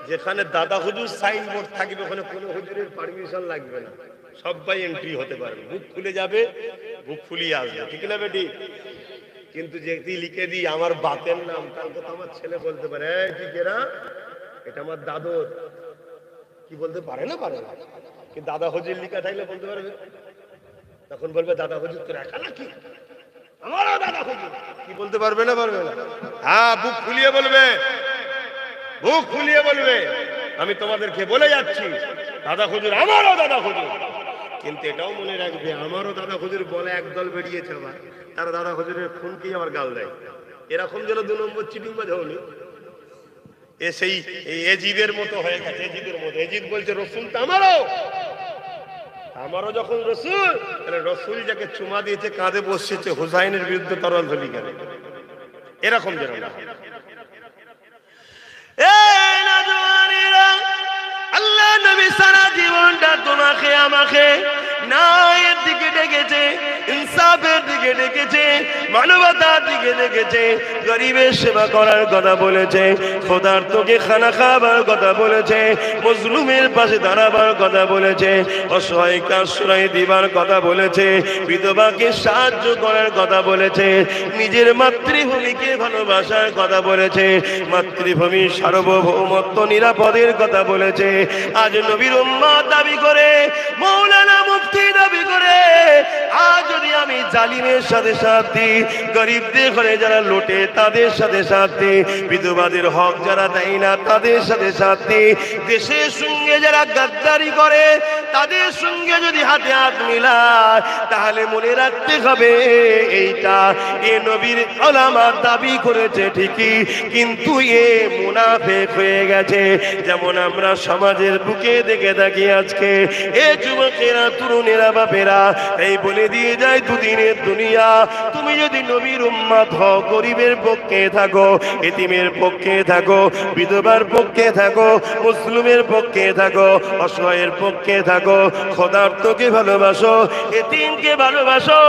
যেখানে দাদা হুজুর সাইনবোর্ড থাকবে ওখানে কোনো হুজুরের পারমিশন লাগবে না, সবাই এন্ট্রি হতে পারবে, বুক খুলে যাবে, বুক ফুলিয়ে আসবে, ঠিক না বেটি? কিন্তু যদি লিখে দিই আমার বাপের নাম, তাহলে তো আমার ছেলে বলতে পারে এই তুই কেরা, এটা আমার দাদুর, কি বলতে পারে না? পারে না। কিন্তু দাদা হুজুর লিখা থাকলে বলতে পারবে, তখন বলবে দাদা হুজুর তোর একা নাকি, আমারও দাদা হুজুর, কি বলতে পারবে না? পারবে না। হ্যাঁ, বুক খুলিয়ে বলবে, বুক খুলিয়ে বলবে। আমি তোমাদেরকে বলে যাচ্ছি দাদা হুজুর আমারও দাদা হুজুর। কিন্তু এটাও মনে রাখবে, আমারও দাদা হুজুর বলে একদল বেরিয়েছে আবার, তারা দাদা হুজুরের খুনকেই আমার গাল দেয়। এরকম যেন 2 নম্বর চিটিংবাজ হয়নি। এ সেই এজিদের মতো হয়ে গেছে, এজিদের মতো। এজিদ বলছে রসুল তো আমারও, আমারও যখন রসুল, তাহলে রসুল যাকে চুমা দিয়েছে কাঁধে বসেছে, হুসাইনের বিরুদ্ধে তরল ধলি গেল, এরকম যেন না। আল্লাহ নবী সারা জীবনটা তোমাকে আমাকে ন্যায়ের দিকে ডেকেছে, ইনসাফের দিকে ডেকেছে, মানবতার দিকে ডেকেছে, গরিবের সেবা করার কথা বলেছে, ক্ষুধার্তকে খানা খাবার কথা বলেছে, মজলুমের পাশে দাঁড়াবার কথা বলেছে, অসহায়কে আশ্রয় দিবার কথা বলেছে, বিধবাকে সাহায্য করার কথা বলেছে, নিজের মাতৃভূমিকে ভালোবাসার কথা বলেছে, মাতৃভূমির সার্বভৌমত্ব নিরাপদের কথা বলেছে। আজ নবীর উম্মত দাবি করে, মৌলানা মুফতি দাবি করে, আজ যদি আমি জালিমের সাথে সাথ দিই, গরিবদের ঘরে যারা লোটে তাদের সাথে সাথ দিই, বিধবাদের হক যারা দেয় না তাদের সাথে সাথ দিই, দেশের সঙ্গে যারা গাদ্দারি করে তাদের সঙ্গে যদি হাতে হাত মিলায়, তাহলে মনে রাখতে হবে এইটা এ নবীর উলামা দাবি করেছে ঠিকই, কিন্তু এ মুনাফিক হয়ে গেছে। যেমন আমরা সমাজের বুকে দেখে থাকি আজকে, এ যুবকেরা, তরুণেরা, বাপেরা এই বলে দিয়ে যায় দুদিনের দুনিয়া। তুমি যদি নবীর উম্মত হও, গরিবের পক্ষে থাকো, এতিমের পক্ষে থাকো, বিধবার পক্ষে থাকো, মুসলিমের পক্ষে থাকো, অসহায়ের পক্ষে থাকো, ক্ষুধার্তকে ভালোবাসো, এতিমকে ভালোবাসো,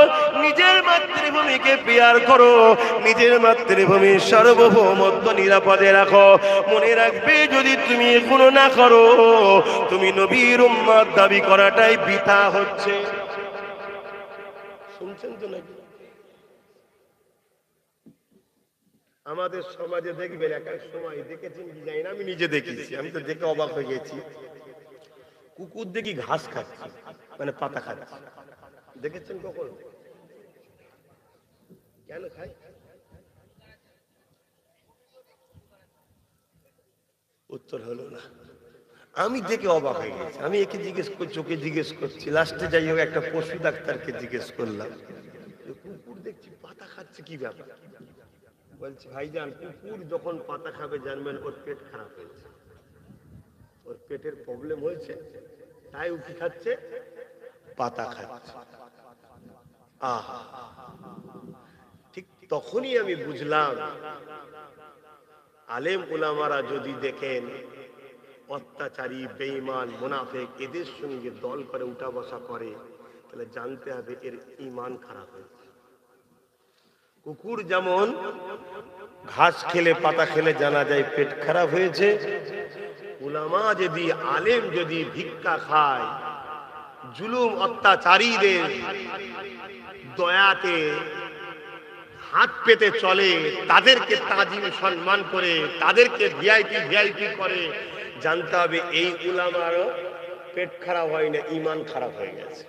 নিজের মাতৃভূমিকে পিয়ার করো, নিজের মাতৃভূমির সার্বভৌমত্ব নিরাপদে রাখো। মনে রাখবে, যদি তুমি এগুলো না করো, তুমি নবীর উম্মত দাবি করাটাই বৃথা হচ্ছে। শুনছেন তো নাকি? আমাদের সমাজে দেখবেন এক এক সময়, দেখেছেন কি জানি না, আমি নিজে দেখেছি, আমি তো দেখে অবাক হয়ে গেছি, কুকুর দেখি ঘাস খাচ্ছে, মানে পাতা খাচ্ছে। দেখেছেন কখন? কেন খায়? উত্তর হলো না। আমি দেখে অবাক হয়ে গেছি, আমি একে জিজ্ঞেস করছি, ওকে জিজ্ঞেস করছি, লাস্টে যাই হোক একটা পশু ডাক্তারকে জিজ্ঞেস করলাম, কুকুর দেখছি পাতা খাচ্ছে, কি ব্যাপার? বলছি ভাইজান, কুকুর যখন পাতা খাবে জানবেন ওর পেট খারাপ হয়েছে, ওর পেটের প্রবলেম হয়েছে, তাই ও কি খাচ্ছে? পাতা খাচ্ছে। আহা, ঠিক তখনই আমি বুঝলাম, আলেম উলামারা যদি দেখেন অত্যাচারী, বেঈমান, মুনাফিক এদের সঙ্গে দল করে উঠা বসা করে, তাহলে জানতে হবে এর ঈমান খারাপ হয়েছে। কুকুর যেমন ঘাস খেলে, পাতা খেলে জানা যায় পেট খারাপ হয়েছে, উলামা যদি, আলেম যদি ভিক্ষা খায়, জুলুম অত্যাচারীদের দয়াতে হাত পেতে চলে, তাদেরকে তাজিম সম্মান করে, তাদেরকে ভিআইপি করে, জানতে হবে এই উলামারও পেট খারাপ হয় না, ঈমান খারাপ হয়ে গেছে।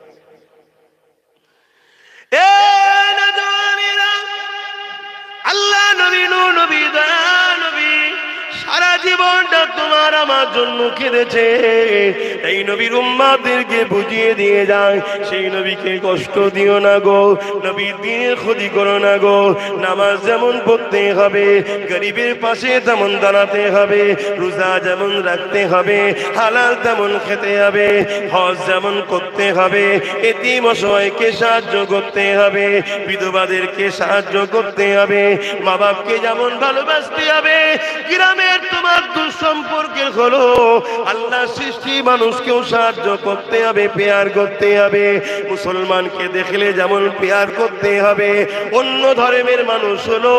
আল্লাহ নবী, নূর নবী, দয়া নবী সারা জীবনটা তোমার আমার জন্য কেঁদেছে। এই নবীর উম্মতদেরকে বুঝিয়ে দিয়ে যায়, সেই নবীকে কষ্ট দিও না গো, নবীর দিনের ক্ষতি করো না গো। নামাজ যেমন পড়তে হবে, গরিবের পাশে তেমন দাঁড়াতে হবে, রোজা যেমন রাখতে হবে, হালাল তেমন খেতে হবে, হজ যেমন করতে হবে, এতিম অসহায়কে সাহায্য করতে হবে, বিধবাদেরকে সাহায্য করতে হবে, মা বাপকে যেমন ভালোবাসতে হবে। গ্রামের তোমার দুঃসম্পর্কের হলো আল্লাহ সৃষ্টি মানুষকেও সাহায্য করতে হবে, পেয়ার করতে হবে। মুসলমানকে দেখলে যেমন পেয়ার করতে হবে, অন্য ধর্মের মানুষ হলো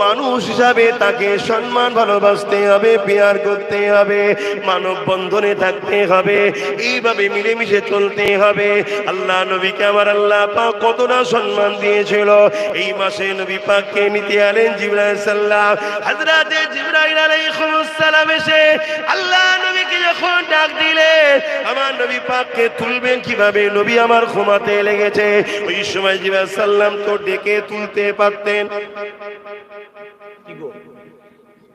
মানুষ হিসাবে তাকে সম্মান ভালোবাসতে হবে, পেয়ার করতে হবে, মানব বন্ধনে থাকতে হবে, এইভাবে মিলেমিশে চলতে হবে। আল্লাহ নবীকে আমার আল্লাহ পাক কতটা সম্মান দিয়েছিল। এই মাসে নবী পাককে নিতে আলেন জিবরাইল সাল্লাম। হযরতে জিবরাইল আলাইহিস সালাম এসে আল্লাহ নবীকে যখন ডাক দিলেন, আমার নবী পাককে তুলবেন কিভাবে, নবী আমার ঘুমাতে লেগেছে। ওই সময় জিবরাইল সাল্লাম তো ডেকে তুলতে পারতেন। কি গো,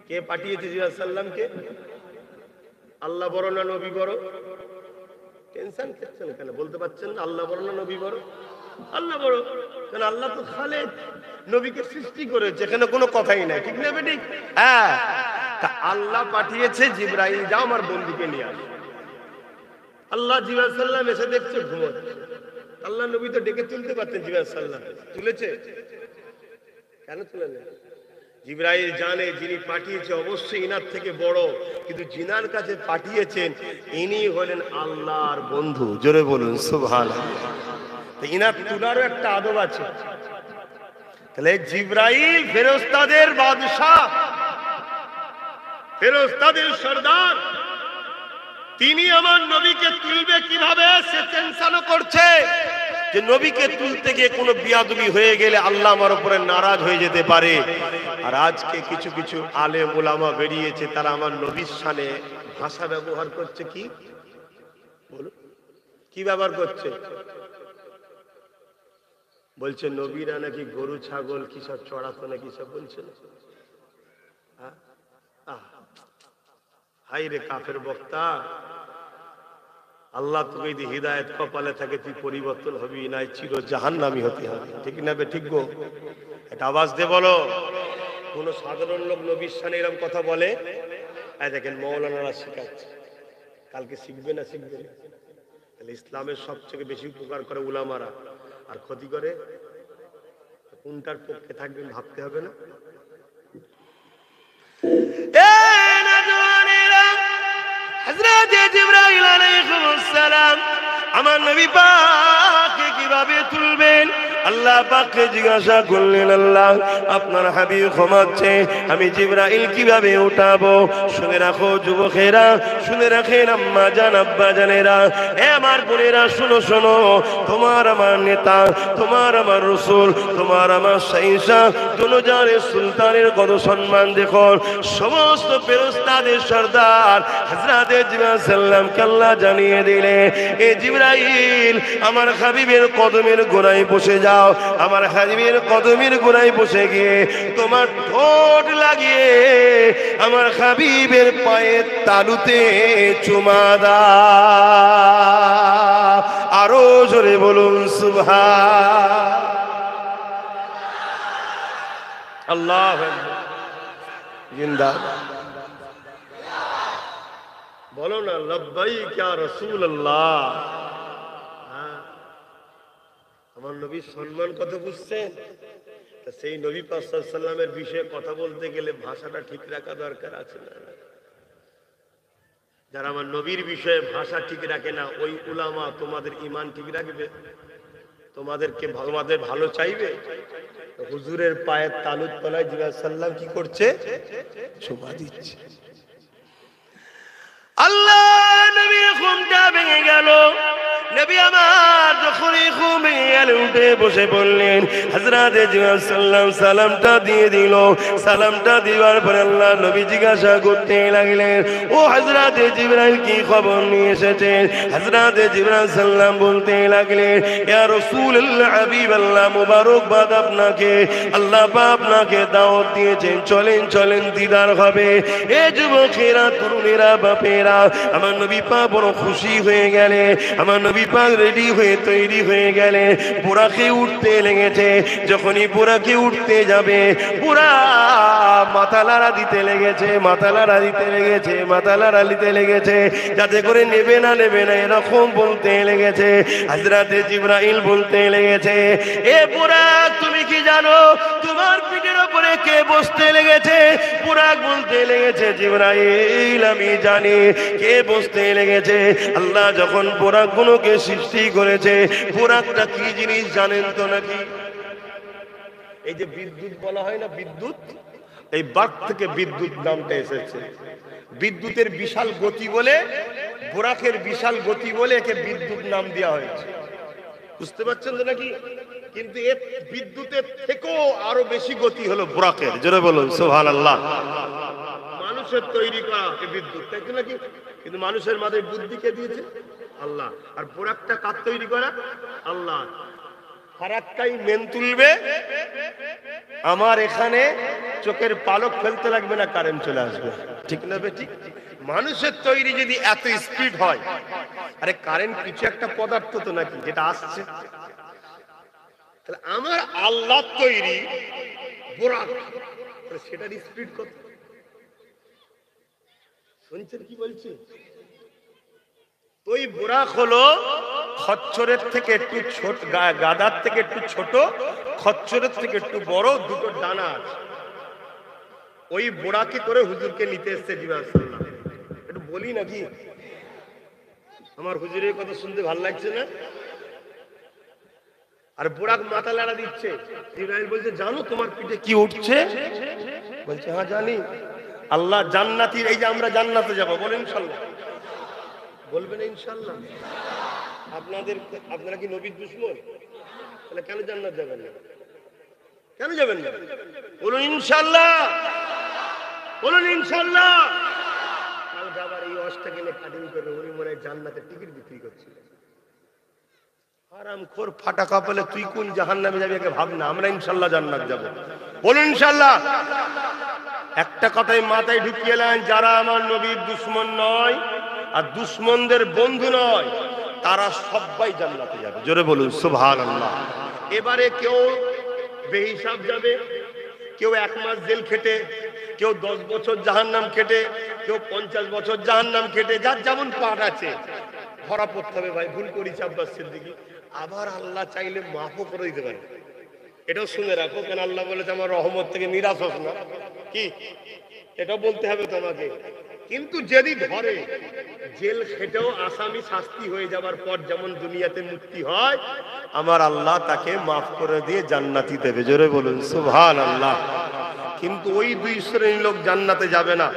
কে পাঠিয়েছে জিবরাইল সাল্লামকে? আল্লাহ বড় না নবী বড়? টেনশন করছেন কেন? বলতে পারছেন না আল্লাহ বড় না নবী বড়? আল্লাহ বড়, কারণ আল্লাহ তো খালেক, নবীকে সৃষ্টি করেছে, এখানে কোনো কথাই নাই, ঠিক না বেঠিক? হ্যাঁ, তা আল্লাহ পাঠিয়েছে জিবরাইল, যাও আমার বন্ধুকে নিয়ে আসো। আল্লাহ জিবরাইল সাল্লাম এসে দেখছে ঘুমোচ্ছে। আল্লাহ নবী তো ডেকে তুলতে পারতেন, জিবরাইল সাল্লাম তুলেছে কেন? তুলে নেই। জিবরাইল জানে যিনি পাঠিয়েছে অবশ্যই ইনার থেকে বড়, কিন্তু জিনার কাছে পাঠিয়েছেন ইনি হলেন আল্লাহর বন্ধু। জোরে বলুন সুবহানাল্লাহ। ইনার তুলারও একটা আদব আছে। তাহলে জিবরাইল ফেরেশতাদের বাদশা, ফেরেশতাদের সরদার, তিনি আমার নবীকে তুলবে কিভাবে সে টেনশনও করছে যে নবীকে তুলতে গিয়ে কোনো বিয়াদবি হয়ে গেলে আল্লাহ আমার উপরে নারাজ হয়ে যেতে পারে। আর আজকে কিছু কিছু আলেম ওলামা বেরিয়েছে, তারা আমার নবীর শানে ভাষা ব্যবহার করছে। কি বলুন, কি ব্যবহার করছে? বলছে নবীরা নাকি গরু ছাগল কি সব চড়াতো নাকি সব বলছে না। হাই রে কাফের বক্তা, আল্লাহ তোকে যদি হিদায়েত কপালে থাকে তুই পরিবর্তন হবি, নাই চির জাহান্নামী হতে হবে, ঠিক না বে ঠিক গো? এটা আওয়াজ দে বলো। কোন সাধারণ লোক নবীর শানে এরকম কথা বলে? দেখেন মৌলানারা শিখাচ্ছে, কালকে শিখবে না শিখবে না। তাহলে ইসলামের সবচেয়ে বেশি উপকার করে উলামারা, আর ক্ষতি করে কোনটার পক্ষে থাকবেন ভাবতে হবে না? হযরত জিবরাইল আলাইহিস সালাম আমার নবী পাককে কিভাবে তুলবেন আল্লাহ পাককে জিজ্ঞাসা করলেন, আল্লাহ আপনার হাবিব ঘুমাচ্ছে, আমি জিবরাইল কিভাবে উঠাবো? শুনে রাখো যুবকেরা, শুনে রাখেন আম্মা জান আব্বা জানেরা, এ আমার বোনেরা শোনো শোনো, তোমার আমার নেতা, তোমার আমার রাসূল, তোমার আমার শাইখা দুজাহানের সুলতানের কত সম্মান দেখো। সমস্ত ফেরেশতাদের সরদার হযরত জিবরাইল সাল্লামকে আল্লাহ জানিয়ে দিলে, এ জিবরাইল আমার হাবিবের কদমের গোড়ায় বসে যাও, আমার হাবিবের কদমের গোড়ায় বসে গিয়ে তোমার ঠোঁট লাগিয়ে আমার হাবিবের পায়ের তালুতে চুমা দাও। আরো জোরে বলুন সুবহান আল্লাহ জিন্দাবাদ। বলো না লব্বাইক ইয়া রাসূলুল্লাহ। আমার নবীর সম্মান কত বুঝছেন? সেই নবী পাক সাল্লাল্লাহু আলাইহি ওয়াসাল্লামের বিষয়ে কথা বলতে গেলে ভাষাটা ঠিক রাখা দরকার আছে না? যারা আমার নবীর বিষয়ে ভাষা ঠিক রাখে না, ওই উলামা তোমাদের ঈমান ঠিক রাখবে? তোমাদেরকে তোমাদের ভালো চাইবে? হুজুরের পায়ের তালুর তলায় জিবরাইল সাল্লাম কি করছে? চুমা দিচ্ছে। আল্লাহ নবীর ঘুমটা ভেঙে গেল। নবী আমার যখনই ঘুমিয়ে উঠে বসে বললেন, হযরত জিবরাইল সাল্লাম সালামটা দিয়ে দিল। সালামটা দেওয়ার পরে আল্লাহ নবী জিজ্ঞাসা করতে লাগলেন, ও হযরত জিবরাইল কি খবর নিয়ে এসেছেন? হযরত জিবরাইল সাল্লাম বলতে লাগলেন, ইয়া রাসূলুল্লাহ হাবিবাল্লাহ মুবারকবাদ আপনাকে, আল্লাহ পাক আপনাকে দাওয়াত দিয়েছেন, চলেন চলেন দিদার হবে। এ যুবকেরা, তরুণেরা, বাপেরা, আমার নবী পাক বড় খুশি হয়ে গেলেন। আমার নবী পাক রেডি হয়ে তৈরি হয়ে গেলেন, বুরাকে উঠতে লেগেছে। যখনই বুরাকে উঠতে যাবে, বুরা মাথা লাড়া দিতে লেগেছে, মাথা লাড়া দিতে লেগেছে, মাথা লাড়া দিতে লেগেছে, যাতে করে নেবে না নেবে না এরকম বলতে লেগেছে। হযরত জিবরাইল বলতে লেগেছে, এ বুরাক তুমি কি জানো তোমার পিঠের উপরে কে বসতে লেগেছে? বুরাক বলতে লেগেছে, জিবরাইল আমি জানি কে বসতে লেগেছে। আল্লাহ যখন বুরাক গুলোকে সৃষ্টি করেছে, বুরাকটা কি জিনিস জানেন তো নাকি? এই যে বিদ্যুৎ বলা হয় না, বিদ্যুৎ, এই বাক থেকে বিদ্যুৎ নামটা এসেছে। বিদ্যুতের বিশাল গতি বলে, বুরাকের বিশাল গতি বলে একে বিদ্যুৎ নাম দেওয়া হয়েছে। বুঝতে পারছেন তো নাকি? কিন্তু এর বিদ্যুতের থেকেও আরো বেশি গতি হলো বুরাকের। জোরে বলুন সুবহানাল্লাহ। মানুষের তৈরি করা এই বিদ্যুৎ, তাই তো নাকি? কিন্তু মানুষের মাথায় বুদ্ধি কে দিয়েছে? আল্লাহ। আর বুরাকটা কার তৈরি করা? আল্লাহ। ফারাক্কাই মেন তুলবে, আমার এখানে চোখের পালক ফেলতে লাগবে না, কারেন্ট চলে আসবে। ঠিক না ঠিক? মানুষের তৈরি যদি এত স্পিড হয়, আরে কারেন্ট কিছু একটা পদার্থ তো নাকি যেটা আসছে, তাহলে আমার আল্লাহ তৈরি বুরাক, সেটার স্পিড কত? শুনছেন কি বলছি? ওই বুরাক হলো খচ্চরের থেকে একটু ছোট, গাদার থেকে একটু ছোট, খচ্চরের থেকে একটু বড়, দুটো ডানা আছে। ওই বুরাকে করে হুজুরকে নিতে এসেছে জিবরাইল সাল্লাল্লাহু আলাইহি ওয়াসাল্লাম। একটু বলি নাকি? আমার হুজুরের কথা শুনতে ভালো লাগছে না? আর বুরাক মাথা লাড়া দিচ্ছে। জিবরাইল বলছে, জানো তোমার পিঠে কি উঠছে? বলছে, হ্যাঁ জানি। আল্লাহ জান্নাতি, এই যে আমরা জান্নাতে যাব, বলেন ইনশাআল্লাহ। বলবেন ইনশাআল্লাহ? আপনারা কি নবীর দুশমন? তাহলে কেন জান্নাত যাবেন না? কেন যাবেন না? বলুন ইনশাআল্লাহ, বলুন ইনশাআল্লাহ। কাল যাবার এই অষ্টা গেলে কাটিং করে উনি মনে হয় জান্নাতের টিকিট বিক্রি করছিল। হারামখোর ফাটা কপালে, তুই কোন জাহান্নামে যাবি একে ভাব না। আমরা ইনশাআল্লাহ জান্নাত যাব, বলুন ইনশাআল্লাহ। একটা কথাই মাথায় ঢুকিয়ে নেন, যারা আমার নবীর দুশমন নয় আর দুশমনদের বন্ধু নয়, তারা সবাই জান্নাতে যাবে। জোরে বলুন সুবহানাল্লাহ। এবারে কেউ বেহিসাব যাবে, কেউ 1 মাস জেল খেটে, কেউ 10 বছর জাহান্নাম খেটে, কেউ 50 বছর জাহান্নাম খেটে, যার যেমন পাঠ আছে ধরা পড়তে হবে। ভাই ভুল করেছি আব্বাস সিদ্দিকী, আবার আল্লাহ চাইলে মাফও করে দিতে পারে। এটাও শুনে রাখো, কেন আল্লাহ বলেছে আমার রহমত থেকে নিরাশ হোস না, কি এটাও বলতে হবে তোমাকে। কিন্তু যদি ধরে, জেল খেটেও আসামি শাস্তি হয়ে যাবার পর যেমন দুনিয়াতে মুক্তি হয়, আমার আল্লাহ তাকে মাফ করে দিয়ে জান্নাতি দেবে। জোরে বলুন সুবহানাল্লাহ। কিন্তু ওই 2 শ্রেণীর লোক জান্নাতে যাবে না।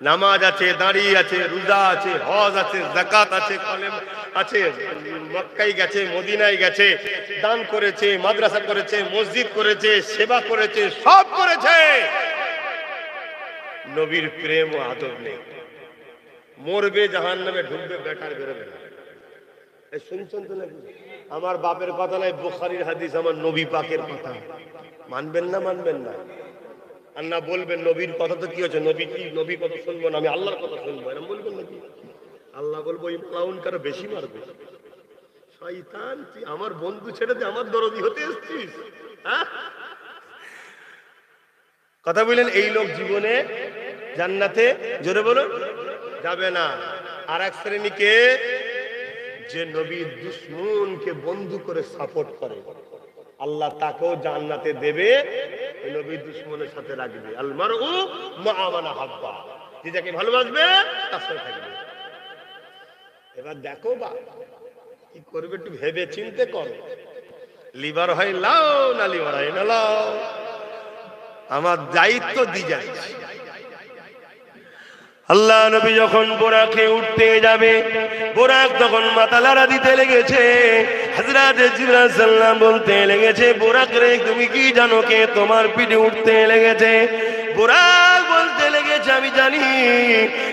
নামাজ আছে, দাঁড়িয়ে আছে, রোজা আছে, হজ আছে, যাকাত আছে, কলেমা আছে, মক্কায় গেছে, মদিনায় গেছে, দান করেছে, মাদ্রাসা করেছে, মসজিদ করেছে, সেবা করেছে, সব করেছে, নবীর প্রেম ও আদব নেই। মরবে জাহান্নামে, ঢুকবে, বেকার বেরোবে না। এই শুনছেন তো নাকি? আমার বাপের কথা নয়, বুখারীর হাদিস, আমার নবী পাকের কথা। মানবেন না? মানবেন না? আর না বলবেন নবীর কথা তো কি হচ্ছে, নবী কি, নবী কথা শুনবো না, আমি আল্লাহর কথা শুনবো, এরকম বলবেন নাকি? আল্লাহ বলবো এই মালাউন কারো বেশি মারবে। শয়তান, তুই আমার বন্ধু ছেড়ে দিয়ে আমার দরদি হতে এসেছিস? হ্যাঁ, কথা বললেন। এই লোক জীবনে জান্নাতে, জোরে বলুন, যাবে না। আর এক শ্রেণীকে, যে নবীর দুশমনকে বন্ধু করে সাপোর্ট করে, আল্লাহ তাকেও জান্নাতে দেবে, ওই নবীর দুশমনের সাথে রাখবে। আল মারউ মা মান হাব্বা, যে যাকে ভালোবাসবে তার সাথে থাকবে। এবার দেখো বা কি করবে, একটু ভেবে চিন্তে করো। লিভার হয় লাও, না লিভার হয় না লাও, আমার দায়িত্ব দিয়ে যাচ্ছে। আল্লাহ নবী যখন বোরাকে উঠতে যাবে, বোরাক তখন মাথা লাড়া দিতে লেগেছে। হযরত জিবরাইল সাল্লাম বলতে লেগেছে, বোরাক রে তুমি কি জানো কে তোমার পিঠে উঠতে লেগেছে? বোরাক বলতে লেগেছে, আমি জানি।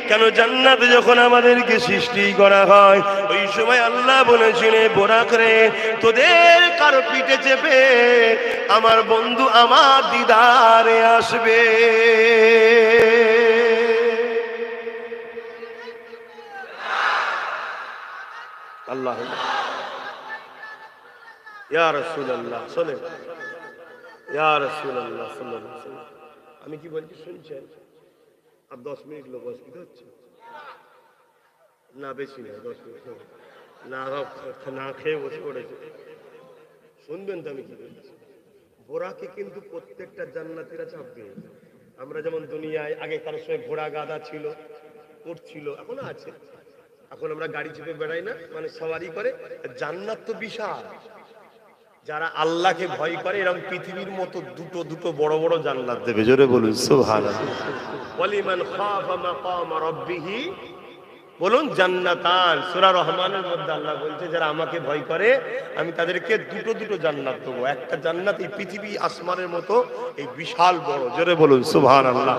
কেন জান্নাতে যখন আমাদেরকে সৃষ্টি করা হয়, ওই সময় আল্লাহ বলেছিলেন, বোরাক রে তোদের কারো পিঠে চেপে আমার বন্ধু আমার দিদারে আসবে। আল্লাহ ইয়া রাসূলুল্লাহ শোনেন, ইয়া রাসূলুল্লাহ সাল্লাল্লাহু আলাইহি ওয়াসাল্লাম, আমি কি বলছি শুনছেন? আর 10 মিনিট লোক অসুবিধা হচ্ছে না? বেশি না, 10 মিনিট না, না খেয়ে বসে পড়েছে। শুনবেন তো আমি কি বলছি? ঘোড়াকে কিন্তু প্রত্যেকটা জান্নাতীরা চাপবে। আমরা যেমন দুনিয়ায় আগে কারোর সময় ঘোড়া গাধা ছিল, উট ছিল, এখনো আছে। এখন আমরা গাড়ি চেপে বেড়াই না, মানে সওয়ারি করে। জান্নাত তো বিশাল। যারা আল্লাহকে ভয় করে এরকম পৃথিবীর মতো দুটো দুটো বড় বড় জান্নাত দেবে। জোরে বলুন সুবহানাল্লাহ। ওয়ালিমান খাফা মাকাম রাব্বিহি, বলুন জান্নাতান। সূরা রহমানের মধ্যে আল্লাহ বলছে যারা আমাকে ভয় করে আমি তাদেরকে দুটো দুটো জান্নাত দেবো। একটা জান্নাত এই পৃথিবী আসমানের মতো এই বিশাল বড়। জোরে বলুন সুবহানাল্লাহ।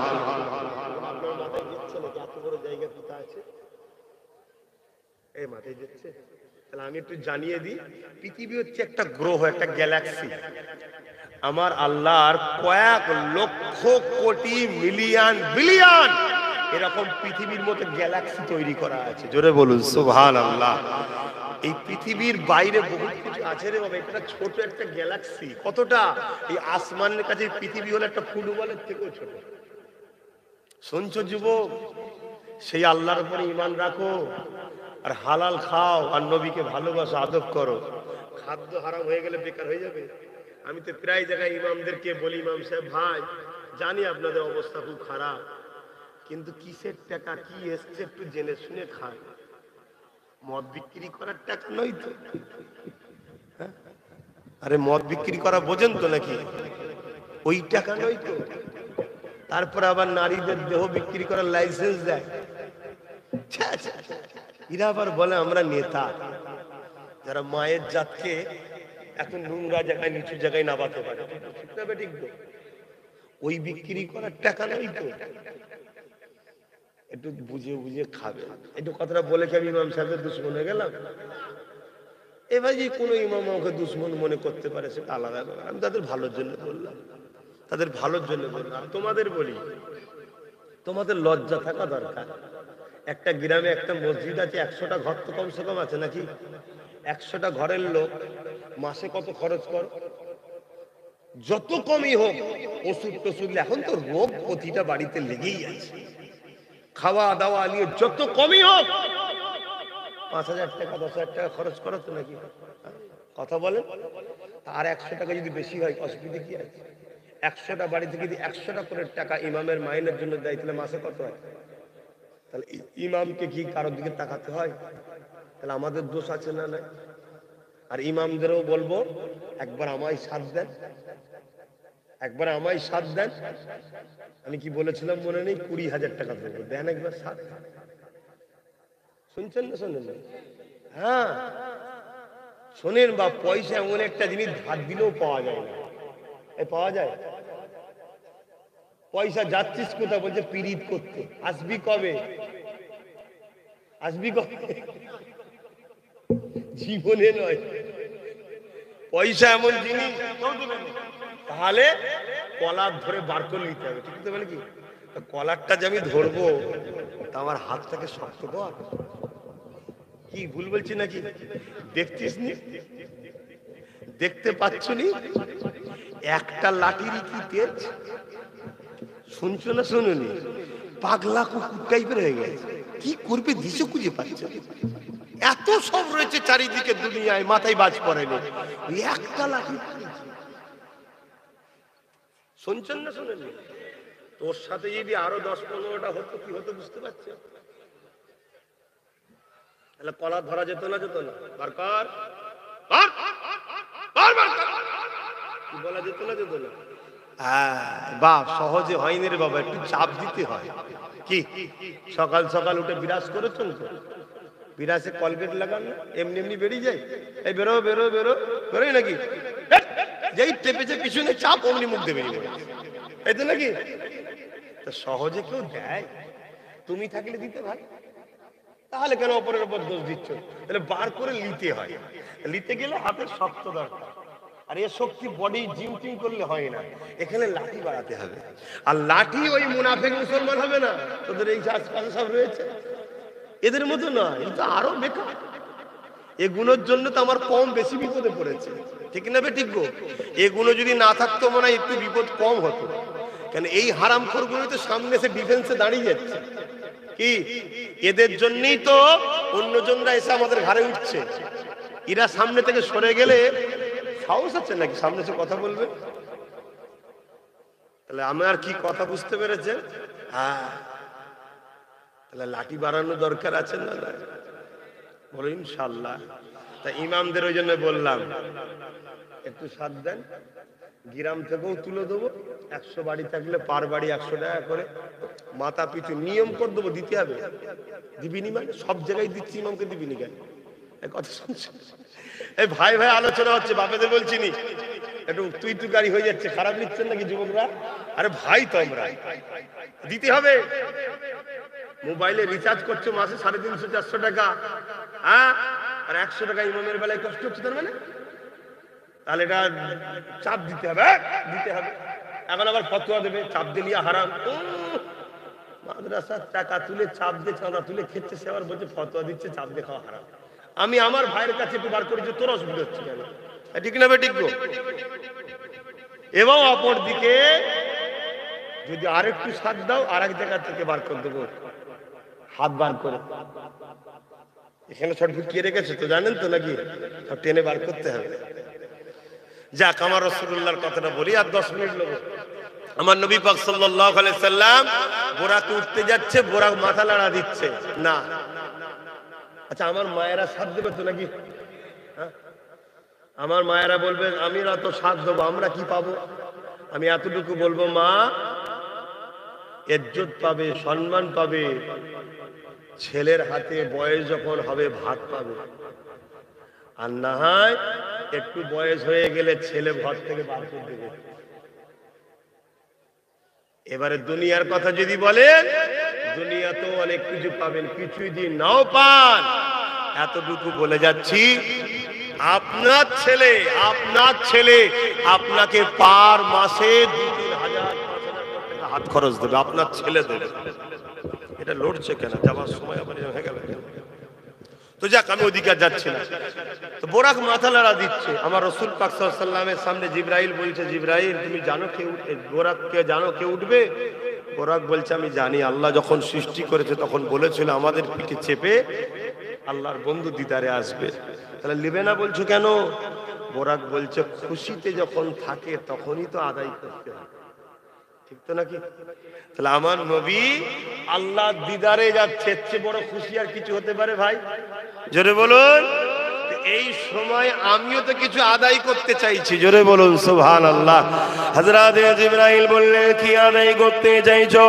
আপনার মাথায় দিচ্ছে নাকি এত বড় জায়গা কোথা আছে? এই মাথায় দিচ্ছে। তাহলে আমি একটু জানিয়ে দিই, পৃথিবী হচ্ছে একটা গ্রহ, একটা গ্যালাক্সি। আমার আল্লাহর কয়েক লক্ষ কোটি মিলিয়ন বিলিয়ন এরকম পৃথিবীর মতো গ্যালাক্সি তৈরি করা আছে। জোরে বলুন সুবহানাল্লাহ। এই পৃথিবীর বাইরে বহুত কিছু আছে রে বাবা। এটা ছোট একটা গ্যালাক্সি। কতটা? এই আসমানের কাছে পৃথিবী হলো একটা ফুটবলের থেকেও ছোট। শুনছো যুবক? সেই আল্লাহর উপরে ঈমান রাখো, আর হালাল খাও, আর নবীকে ভালোবাসো, আদব করো। খাদ্য হারাম হয়ে গেলে বেকার হয়ে যাবে। আমি তো প্রায় জায়গায় ইমামদেরকে বলি, ইমাম সাহেব ভাই জানি আপনাদের অবস্থা খুব খারাপ, কিন্তু কিসের টাকা কি এসছে একটু জেনে শুনে খান। মদ বিক্রি করার টাকা নয় তো। হ্যাঁ? আরে মদ বিক্রি করা বোঝেন তো নাকি? ওই টাকা নয় তো। তারপর আবার নারীদের দেহ বিক্রি করার লাইসেন্স দেয়। এরা আবার বলে আমরা নেতা, যারা মায়ের জাতকে এত নোংরা জায়গায় নিচু জায়গায় নামাতে পারে। ঠিক তো? ওই বিক্রি করার টাকা নয় তো। একটু বুঝে বুঝে খাবে। একটু কথাটা বলে কি আমি ইমাম সাহেবের দুশ্মন হয়ে গেলাম? এবার যে কোনো ইমাম আমাকে দুশ্মন মনে করতে পারে সেটা আলাদা ব্যাপার। আমি তাদের ভালোর জন্য বললাম, তাদের ভালোর জন্য বললাম। তোমাদের বলি, তোমাদের লজ্জা থাকা দরকার। একটা গ্রামে একটা মসজিদ আছে, 100টা ঘর তো কমসে কম আছে নাকি? 100টা ঘরের লোক মাসে কত খরচ কর? যত কমই হোক ওষুধ টষুধ, এখন তো রোগ প্রতিটা বাড়িতে লেগেই আছে। খাওয়া দাওয়া নিয়ে যত কমই হোক 5,000 টাকা 10,000 টাকা খরচ করো তো নাকি? কথা বলেন। আর 100 টাকা যদি বেশি হয় অসুবিধা কি আছে? 100টা বাড়িতে যদি 100টা করে টাকা ইমামের মাইনের জন্য দেয়, তাহলে মাসে কত হয়? তাহলে ইমামকে কি কারোর দিকে তাকাতে হয়? তাহলে আমাদের দোষ আছে না? নাই। আর ইমামদেরও বলবো একবার আমায় সাথ দেন, একবার আমায় সাথ দেন। আমি কি বলেছিলাম মনে নেই? 20,000 টাকা দেবো, দেন একবার সাথ। শুনছেন না? শোনেন না? হ্যাঁ শোনেন বা, পয়সা এমন একটা জিনিস ধার দিলেও পাওয়া যায় না। পাওয়া যায়? পয়সা যাচ্ছিস কোথায়? বলছে পিরিত করতে। আসবি কবে? আসবি কবে? জীবনে নয়। পয়সা এমন জিনিস তাহলে কলার ধরে বার করে নিতে হবে। ঠিক আছে? বলে কি কলারটা যে আমি ধরবো তা আমার হাতটাকে শক্ত কর। কি ভুল বলছি নাকি? দেখছিস নি? দেখতে পাচ্ছ নি? একটা লাঠির কি তেজ? শুনছো না? শুনুনি? পাগলা কুকুর টাইপের হয়ে গেছে। কি করবে দিশে খুঁজে পাচ্ছে। এত সব রয়েছে চারিদিকে দুনিয়ায়, মাথায় বাজ পড়েনি। ওই একটা লাঠি। শুনছেন না? শুনেন? তোর সাথে যদি আরো 10-15টা হতো কি হতো বুঝতে পারছো? তাহলে কলা ধরা যেত না? যেত না? বার কর, কি বলা যেত না? যেত না? হ্যাঁ বাপ, সহজে হয়নি রে বাবা, একটু চাপ দিতে হয়। কি সকাল সকাল উঠে বিরাজ করেছেন তো? বিরাজে কলগেট লাগান না, এমনি এমনি বেরিয়ে যায়। এই বেরো বেরো বেরো, বেরোই নাকি? যেই টেপেছে পিছনে চাপ, অমনি মুখ দিয়ে বেরিয়ে পড়ে, এই তো নাকি? তা সহজে কেউ দেয়? তুমি থাকলে দিতে ভাই, তাহলে কেন অপরের উপর দোষ দিচ্ছ? তাহলে বার করে নিতে হয়। নিতে গেলে হাতের শক্ত দরকার, আর এ শক্তি বডি জিম টিম করলে হয় না, এখানে লাঠি বাড়াতে হবে। আর লাঠি ওই মুনাফিক মুসলমান হবে না, তোদের এই আশপাশে সব রয়েছে, এদের মতো নয়, এটা আরো বেকার। এগুলোর জন্য তো আমার কম বেশি বিপদে পড়েছে, ঠিক না বে? ঠিক গো, এগুলো যদি না থাকতো মনে হয় একটু বিপদ কম হতো। কেন এই হারামখোরগুলো তো সামনে এসে ডিফেন্সে দাঁড়িয়ে যাচ্ছে। কি এদের জন্যই তো অন্যজনরা এসে আমাদের ঘাড়ে উঠছে। এরা সামনে থেকে সরে গেলে সাহস আছে নাকি সামনে এসে কথা বলবে? তাহলে আমার কি কথা বুঝতে পেরেছেন? হ্যাঁ, তাহলে লাঠি বাড়ানো দরকার আছে না? বলো ইনশাল্লাহ। তা ইমামদের ওই জন্য বললাম একটু সাথ দেন, গ্রাম থেকেও তুলে দেবো, 100 বাড়ি থাকলে পার বাড়ি 100 টাকা করে, মাথা পিছু নিয়ম করে দেবো, দিতে হবে। দিবিনি মানে সব জায়গায় দিচ্ছি, ইমামকে দিবিনি কেন? কথা শুনছি, এই ভাই ভাই আলোচনা হচ্ছে, বাপেদের বলছি নি, একটু তুই তুই গাড়ি হয়ে যাচ্ছে, খারাপ নিচ্ছেন নাকি যুবকরা? আরে ভাই তো আমরা দিতে হবে। মোবাইলে রিচার্জ করছো মাসে 350-400 টাকা, হ্যাঁ, আর 100 টাকা ইমামের বেলায় কষ্ট হচ্ছে, তার মানে তাহলে এটা চাপ দিতে হবে, দিতে হবে। এখন আবার ফতোয়া দেবে চাপ দিলিয়া হারাম। মাদ্রাসার টাকা তুলে চাপ দিয়ে চাঁদা তুলে খেচ্ছে, সে আবার বলছে ফতোয়া দিচ্ছে চাপ দিয়ে খাওয়া হারাম। আমি আমার ভাইয়ের কাছে একটু বার করেছি, তোর অসুবিধা হচ্ছে কেন? ঠিক না বে? ঠিক গো। এবং অপর দিকে যদি আরেকটু সাথ দাও, আর এক জায়গা থেকে বার করে দেবো, হাত বার করে। এখানে সব ঢুকিয়ে রেখেছে তো, জানেন তো নাকি? সব টেনে বার করতে হবে। যাক, আমার রাসূলুল্লাহর কথাটা বলি, আর 10 মিনিট নেব। আমার নবী পাক সাল্লাল্লাহু আলাইহি সাল্লাম বোরাকে উঠতে যাচ্ছে, বোরাক মাথা লাড়া দিচ্ছে না। আচ্ছা, আমার মায়েরা সাথ দেবে তো নাকি? আমার মায়েরা বলবে আমিরা তো সাথ দেবো, আমরা কি পাবো? আমি এতটুকু বলবো, মা ইজ্জত পাবে, সম্মান পাবে, ছেলের হাতে বয়স যখন হবে ভাত পাবে। আর না হয় একটু বয়স হয়ে গেলে ছেলে ঘর থেকে বার করে দেবে। এবারে দুনিয়ার কথা যদি বলেন, দুনিয়াতেও অনেক কিছু পাবেন, কিছু দিন নাও পান। এতটুকু বলে যাচ্ছি, আপনার ছেলে আপনাকে পার মাসে 2-3 হাজার টাকা হাত খরচ দেবে, আপনার ছেলে দেবে। এটা লড়ছে কেন? যাওয়ার সময় আবার হয়ে গেল। তো যাক, আমি ওদিকে যাচ্ছি না। তো বোরাক মাথা লাড়া দিচ্ছে, আমার রাসূল পাক সাল্লাল্লাহু আলাইহি ওয়াসাল্লামের সামনে জিবরাইল বলছে, জিবরাইল তুমি জানো কে বোরাককে জানো কে উঠবে? বোরাক বলছে আমি জানি, আল্লাহ যখন সৃষ্টি করেছে তখন বলেছিল আমাদের পিঠে চেপে আল্লাহর বন্ধু দিদারে আসবে। তাহলে নেবে না বলছো কেন? বোরাক বলছে খুশিতে যখন থাকে তখনই তো আদায় করতে হয়, ঠিক তো নাকি? তাহলে আমার নবী আল্লাহ দিদারে যাচ্ছে, এর চেয়ে বড় খুশি আর কিছু হতে পারে ভাই? জোরে বলুন। এই সময় আমিও তো কিছু আদায় করতে চাইছি, জোরে বলুন সুবহানাল্লাহ। হযরত জিবরাইল বললেন কি আদায় করতে চাইছো?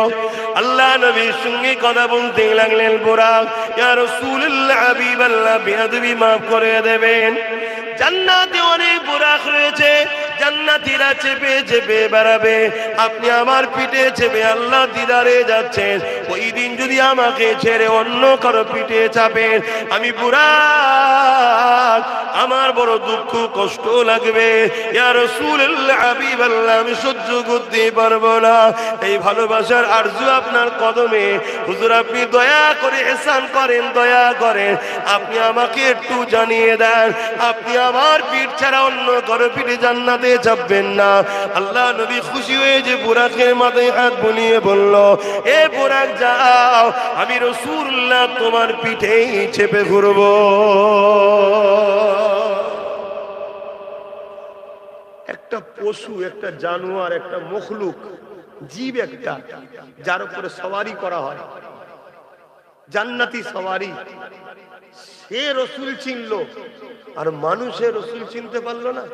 আল্লাহ নবীর সঙ্গে কথা বলতে লাগলেন বোরাক, ইয়া রাসূলুল্লাহ হাবিবাল্লাহ, বেয়াদবি maaf করে দেবেন। জান্নাতে অনেক বোরাক রয়েছে, জান্নাতীরা চেপে চেপে বেড়াবে, আপনি আমার পিঠে চেপে আল্লাহ দিদারে যাচ্ছেন। ওই দিন যদি আমাকে ছেড়ে অন্য কারো পিঠে চাপেন, আমি বুরাক, আমার বড় দুঃখ কষ্ট লাগবে। ইয়া রাসূলুল্লাহ হাবিবাল্লাহ, আমি সহ্য করতে পারবো না। এই ভালোবাসার আরজু আপনার কদমে, হুজুর আপনি দয়া করে ইহসান করেন, দয়া করেন, আপনি আমাকে একটু জানিয়ে দেন, আপনি আমার পিঠ ছাড়া অন্য কারো পিঠে জান্নাতে যাবেন না। আল্লাহ নবী খুশি হয়ে যে বুরাকের মাথায় হাত বুলিয়ে বলল, এ বুরাক যাও, আমি রাসূলুল্লাহ তোমার পিঠেই চেপে ঘুরবো। একটা পশু, একটা জানোয়ার, একটা মখলুক, জীব একটা, যার উপরে সওয়ারি করা হয়, জান্নাতি সওয়ারি, সে রাসূল চিনলো আর মানুষের রাসূল চিনতে পারলো না।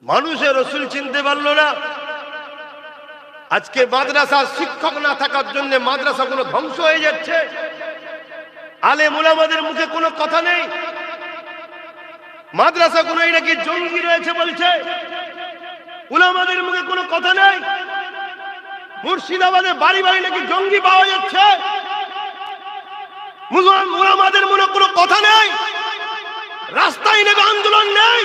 মানুষের রসুল চিনতে পারলো না। আজকে মাদ্রাসার শিক্ষক না থাকার জন্য মাদ্রাসাগুলো ধ্বংস হয়ে যাচ্ছে। আলেম ওলামাদের মুখে কোনো কথা নেই। মাদ্রাসাগুলোই নাকি জঙ্গি রয়েছে বলছে, উলামাদের মুখে কোনো কথা নেই। মুর্শিদাবাদে বাড়ি বাড়ি নাকি জঙ্গি পাওয়া যাচ্ছে, উলামাদের মুখে কোনো কথা নেই। রাস্তায় নাকি আন্দোলন নেই।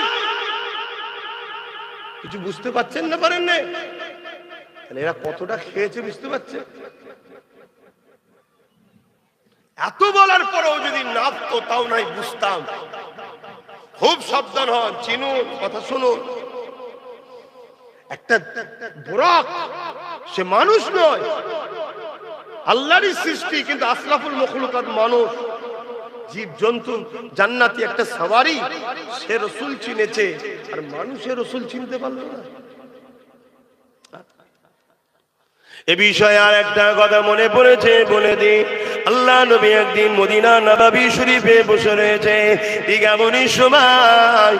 কিছু বুঝতে পারছেন না, পারেন না? তাহলে এরা কতটা খেয়েছে বুঝতে পারছে? এত বলার পরেও যদি নাপতো তাও নাই বুঝতাম। খুব সাবধান হন, চিনুন, কথা শুনুন। একটা বুরাক সে মানুষ নয়, আল্লাহরই সৃষ্টি, কিন্তু আশরাফুল মখলুকাত মানুষ, জীব জন্তু জান্নাতি একটা সওয়ারি। সে রসুল চিনেছে আর মানুষের রসুল চিনতে পারলো না। এ বিষয়ে আর একটা কথা মনে পড়েছে, বলে দিই। আল্লাহ নবী একদিন মদিনা নববী শরীফে বসে রয়েছে। ঠিক এমনই সময়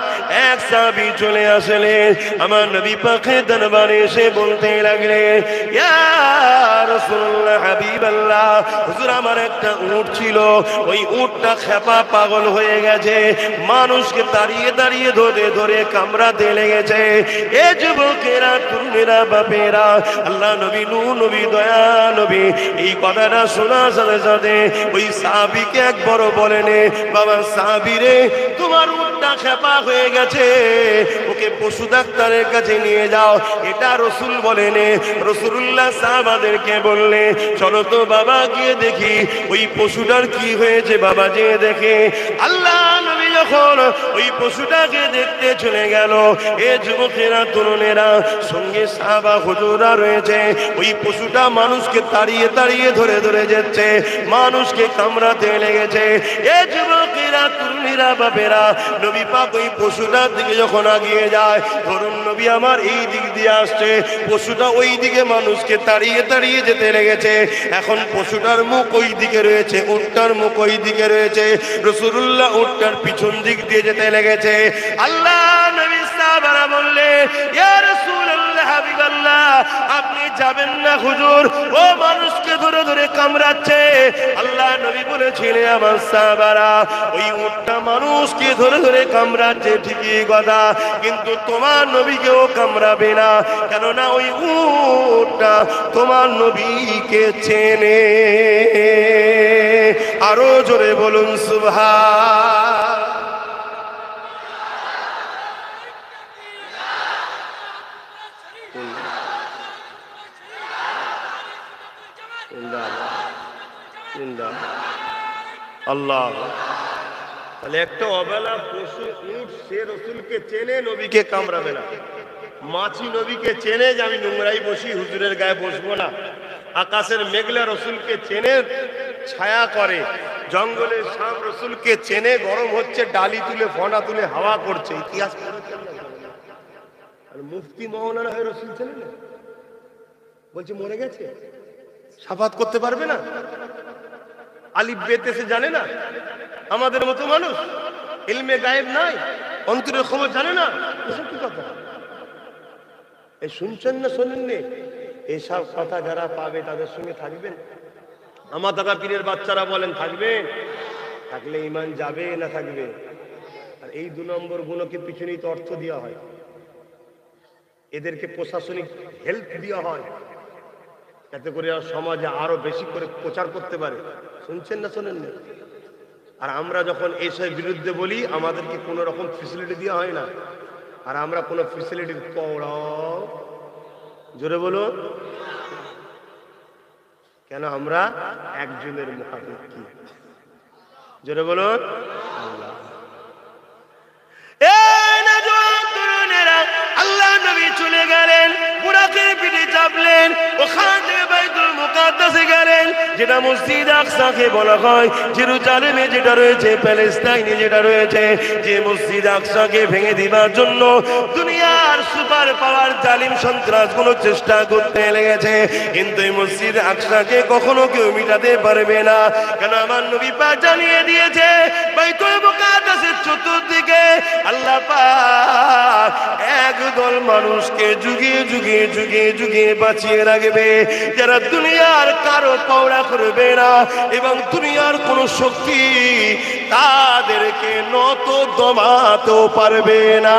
এক সাহাবী চলে আসলেন। আমার নবী পাকের দরবারে এসে বলতে লাগলেন, ইয়া রাসূলুল্লাহ, হাবিবাল্লাহ, হুজুর আমার একটা উট ছিল, ওই উটটা খেপা পাগল হয়ে গেছে, মানুষকে দাঁড়িয়ে দাঁড়িয়ে ধরে ধরে কামড়াতে লেগেছে। এ যুবকেরা, তরুণেরা, বাপেরা, আল্লাহ নবী, নবী, দয়া নবী এই কথাটা শোনার সাথে সাথে ওই সাহাবীকে একবার বলেন, বাবা সাহাবী রে, তোমার উটটা খেপা হয়ে গেছে, ওকে পশু ডাক্তারের কাছে নিয়ে যাও। এটা রসুল বলেন। রাসূলুল্লাহ সাহাবাদেরকে বললে, চলো তো বাবা গিয়ে দেখি ওই পশুটার কি হয়েছে। বাবা যে দেখে, আল্লাহ নবী যখন ওই পশুটাকে দেখতে চলে গেল, এ যুবকেরা, তরুণেরা, সঙ্গে সাহাবা হুজুররা রয়েছে, ওই পশুটা মানুষকে তাড়িয়ে তাড়িয়ে ধরে ধরে যাচ্ছে, মানুষকে কামড়াতে লেগেছে। এ যুবকেরা, তরুণীরা, বাপেরা, নবী পাক ওই পশুটার দিকে যখন আগিয়ে যায়, ধরুন নবী আমার এই দিক দিয়ে আসছে, পশুটা ওই দিকে মানুষকে তাড়িয়ে তাড়িয়ে যেতে লেগেছে। এখন পশুটার মুখ ওই দিকে রয়েছে, উটটার মুখ ওই দিকে রয়েছে। রাসূলুল্লাহ উটটার পিছন দিক দিয়ে যেতে লেগেছে। আল্লাহ নবী সাহাবারা বললে, ইয়া রাসূলুল্লাহ, হাবিবাল্লাহ, আপনি যাবেন না হুজুর, ও মানুষকে ধরে ধরে কামড়াচ্ছে। আল্লাহ নবী বলেছিলেন, আমার সাহাবারা, ওই উটটা মানুষকে ধরে ধরে কামড়াচ্ছে ঠিকই কথা, কিন্তু তোমার নবীকেও কামড়াবে না, কেননা ওই উটটা তোমার নবীকে চেনে। আরো জোরে বলুন সুবহান। আল্লাহ, তাহলে একটা অবেলা পশু উট সে রসুলকে চেনে, নবীকে কামড়াবে না। মাছি নবীকে চেনে যে আমি নোংরাই বসি, হুজুরের গায়ে বসবো না। আকাশের মেঘলা রসুলকে চেনে, ছায়া করে। জঙ্গলের সাপ রসুলকে চেনে, গরম হচ্ছে ডালি তুলে ফনা তুলে হাওয়া করছে। ইতিহাস মুফতি মৌলানা হয়ে রসুল চেনে না, বলছে মরে গেছে, সাফাত করতে পারবে না, আলিফ বেতেছে জানে না। আমাদের মতো মানুষ ইলমে গায়েব নাই, অন্তরের খবর জানে না। এসব কি কথা? এই শুনছেন না শোনেননি? এইসব কথা যারা পাবে তাদের সঙ্গে থাকবেন। আমার দাদা পীরের বাচ্চারা বলেন থাকবেন, থাকলে ইমান যাবে না থাকবে। আর এই 2 নম্বর গুণকে পিছনেই তো অর্থ দেওয়া হয়, এদেরকে প্রশাসনিক হেল্প দেওয়া হয়, যাতে করে সমাজে আরো বেশি করে প্রচার করতে পারে। শুনছেন না শোনেন না? আর আমরা যখন এইসব বিরুদ্ধে বলি, আমাদেরকে কোনো রকম ফেসিলিটি দেওয়া হয় না। আর আমরা কোনো ফেসিলিটির পড়াও, জোরে বলো, কেন? আমরা একজনের মুখাপেক্ষি। জোরে বলো আল্লাহ। আল্লাহ নবী চলে গেলেন, বুরাকের পিঠে চাপলেন, ওখান থেকে বাইতুল মুকাদ্দাসে গেলেন, যেটা মসজিদ আকসাকে বলা হয়। জেরুজালেমে যেটা রয়েছে, প্যালেস্টাইনে যেটা রয়েছে, যে মসজিদ আকসাকে ভেঙে দিবার জন্য দুনিয়ার সুপার পাওয়ার জালিম সন্ত্রাসগুলো চেষ্টা করতে লেগেছে, কিন্তু এই মসজিদ আকসাকে কখনো কেউ মিটাতে পারবে না। কেন? আমার নবী পাক জানিয়ে দিয়েছে, বাইতুল মুকাদ্দাসের চতুর্দিকে আল্লাহ পাক একদল মানুষকে যুগে যুগে যুগে যুগে বাঁচিয়ে রাখবে, যারা দুনিয়ার কারো পাওয়া করবে না এবং দুনিয়ার কোন শক্তি তাদেরকে নত দমাতেও পারবে না।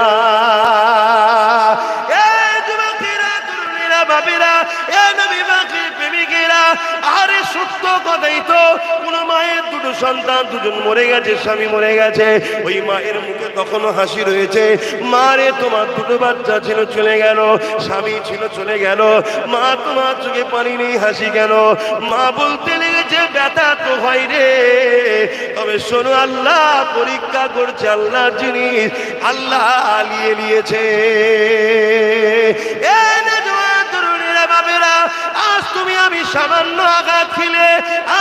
আরে সত্য কথাই তো, কোন মায়ের দুটো সন্তান, দুজন মরে গেছে, স্বামী মরে গেছে, ওই মায়ের মুখে তখনও হাসি রয়েছে। মারে তোমার দুটো বাচ্চা ছিল চলে গেল, স্বামী ছিল চলে গেল, মা তোমার চোখে পানি নেই, হাসি কেন? মা বলতে লেগেছে ব্যথা তো হয় রে, তবে শোনো আল্লাহ পরীক্ষা করছে, আল্লাহ জিনিস আল্লাহ নিয়ে নিয়েছে। আজ তুমি আমি সামান্য আঘাত খেলে,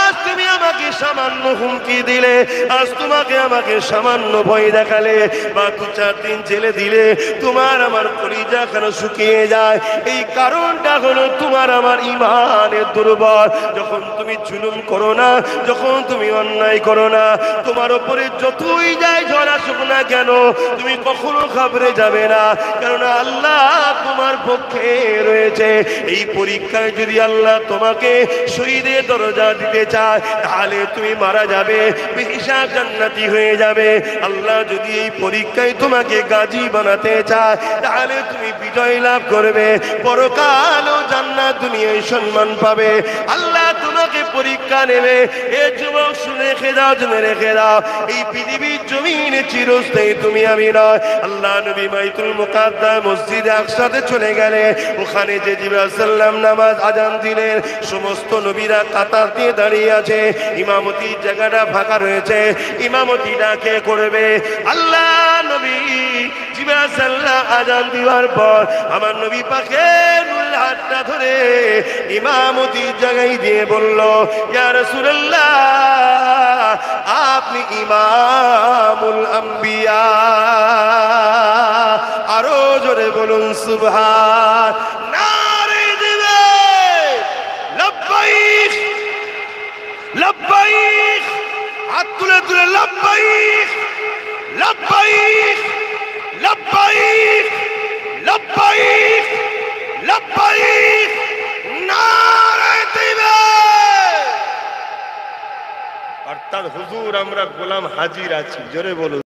আজ তুমি আমাকে সামান্য হুমকি দিলে, আজ তোমাকে আমাকে সামান্য ভয় দেখালে বা 2-4 দিন জেলে দিলে, তোমার আমার কলিজা কেন শুকিয়ে যায়? এই কারণটা হলো তোমার আমার ঈমানের দুর্বল। যখন তুমি জুলুম করো না, যখন তুমি অন্যায় করো না, তোমার উপরে যতই যায় ঝড় আসুক না কেন, তুমি কখনো ঘাবড়ে যাবে না, কারণ আল্লাহ তোমার পক্ষে রয়েছে। এই পরীক্ষায় যদি আল্লাহ তোমাকে শহীদের দরজা দিতে চায়, তাহলে তুমি মারা যাবে, বেহিসাব জান্নাতি হয়ে যাবে। আল্লাহ যদি এই পরীক্ষায় তোমাকে গাজী বানাতে চায়, তাহলে তুমি বিজয় লাভ করবে, পরকাল ও জান্নাত দুনিয়ায় সম্মান পাবে। আল্লাহ তোমাকে পরীক্ষা নেবে। এ যুবক শুনে রেখে দাও, জেনে রেখে দাও, এই পৃথিবীর জমিনে চিরস্থায়ী তুমি আমি নয়। আল্লাহ নবী বাইতুল মুকাদ্দাস মসজিদে আকসাতে চলে গেলে, ওখানে যে জিবরাইল সাল্লাম নামাজ আজান দিলেন, সমস্ত নবীরা কাতার দিয়ে দাঁড়িয়ে আছে, ইমামতির জায়গাটা ফাঁকা রয়েছে, ইমামতিটা কে করবে? আল্লাহ নবী জিবরাইল সাল্লাম আজান দেওয়ার পর আমার নবী পাকের হাতটা ধরে ইমামতির জায়গায় দিয়ে বলল, ইয়া রাসূলুল্লাহ আপনি ইমামুল আম্বিয়া। আরো জোরে বলুন সুবহান। নারে দিবে লব্বাইক লব্বাইক, হাত তুলে তুলে লব্বাইক লব্বাইক লব্বাইক লব্বাইক লব্বাইক, নারে দিবে। অর্থাৎ হুজুর আমরা গোলাম হাজির আছি, জোরে বলুন।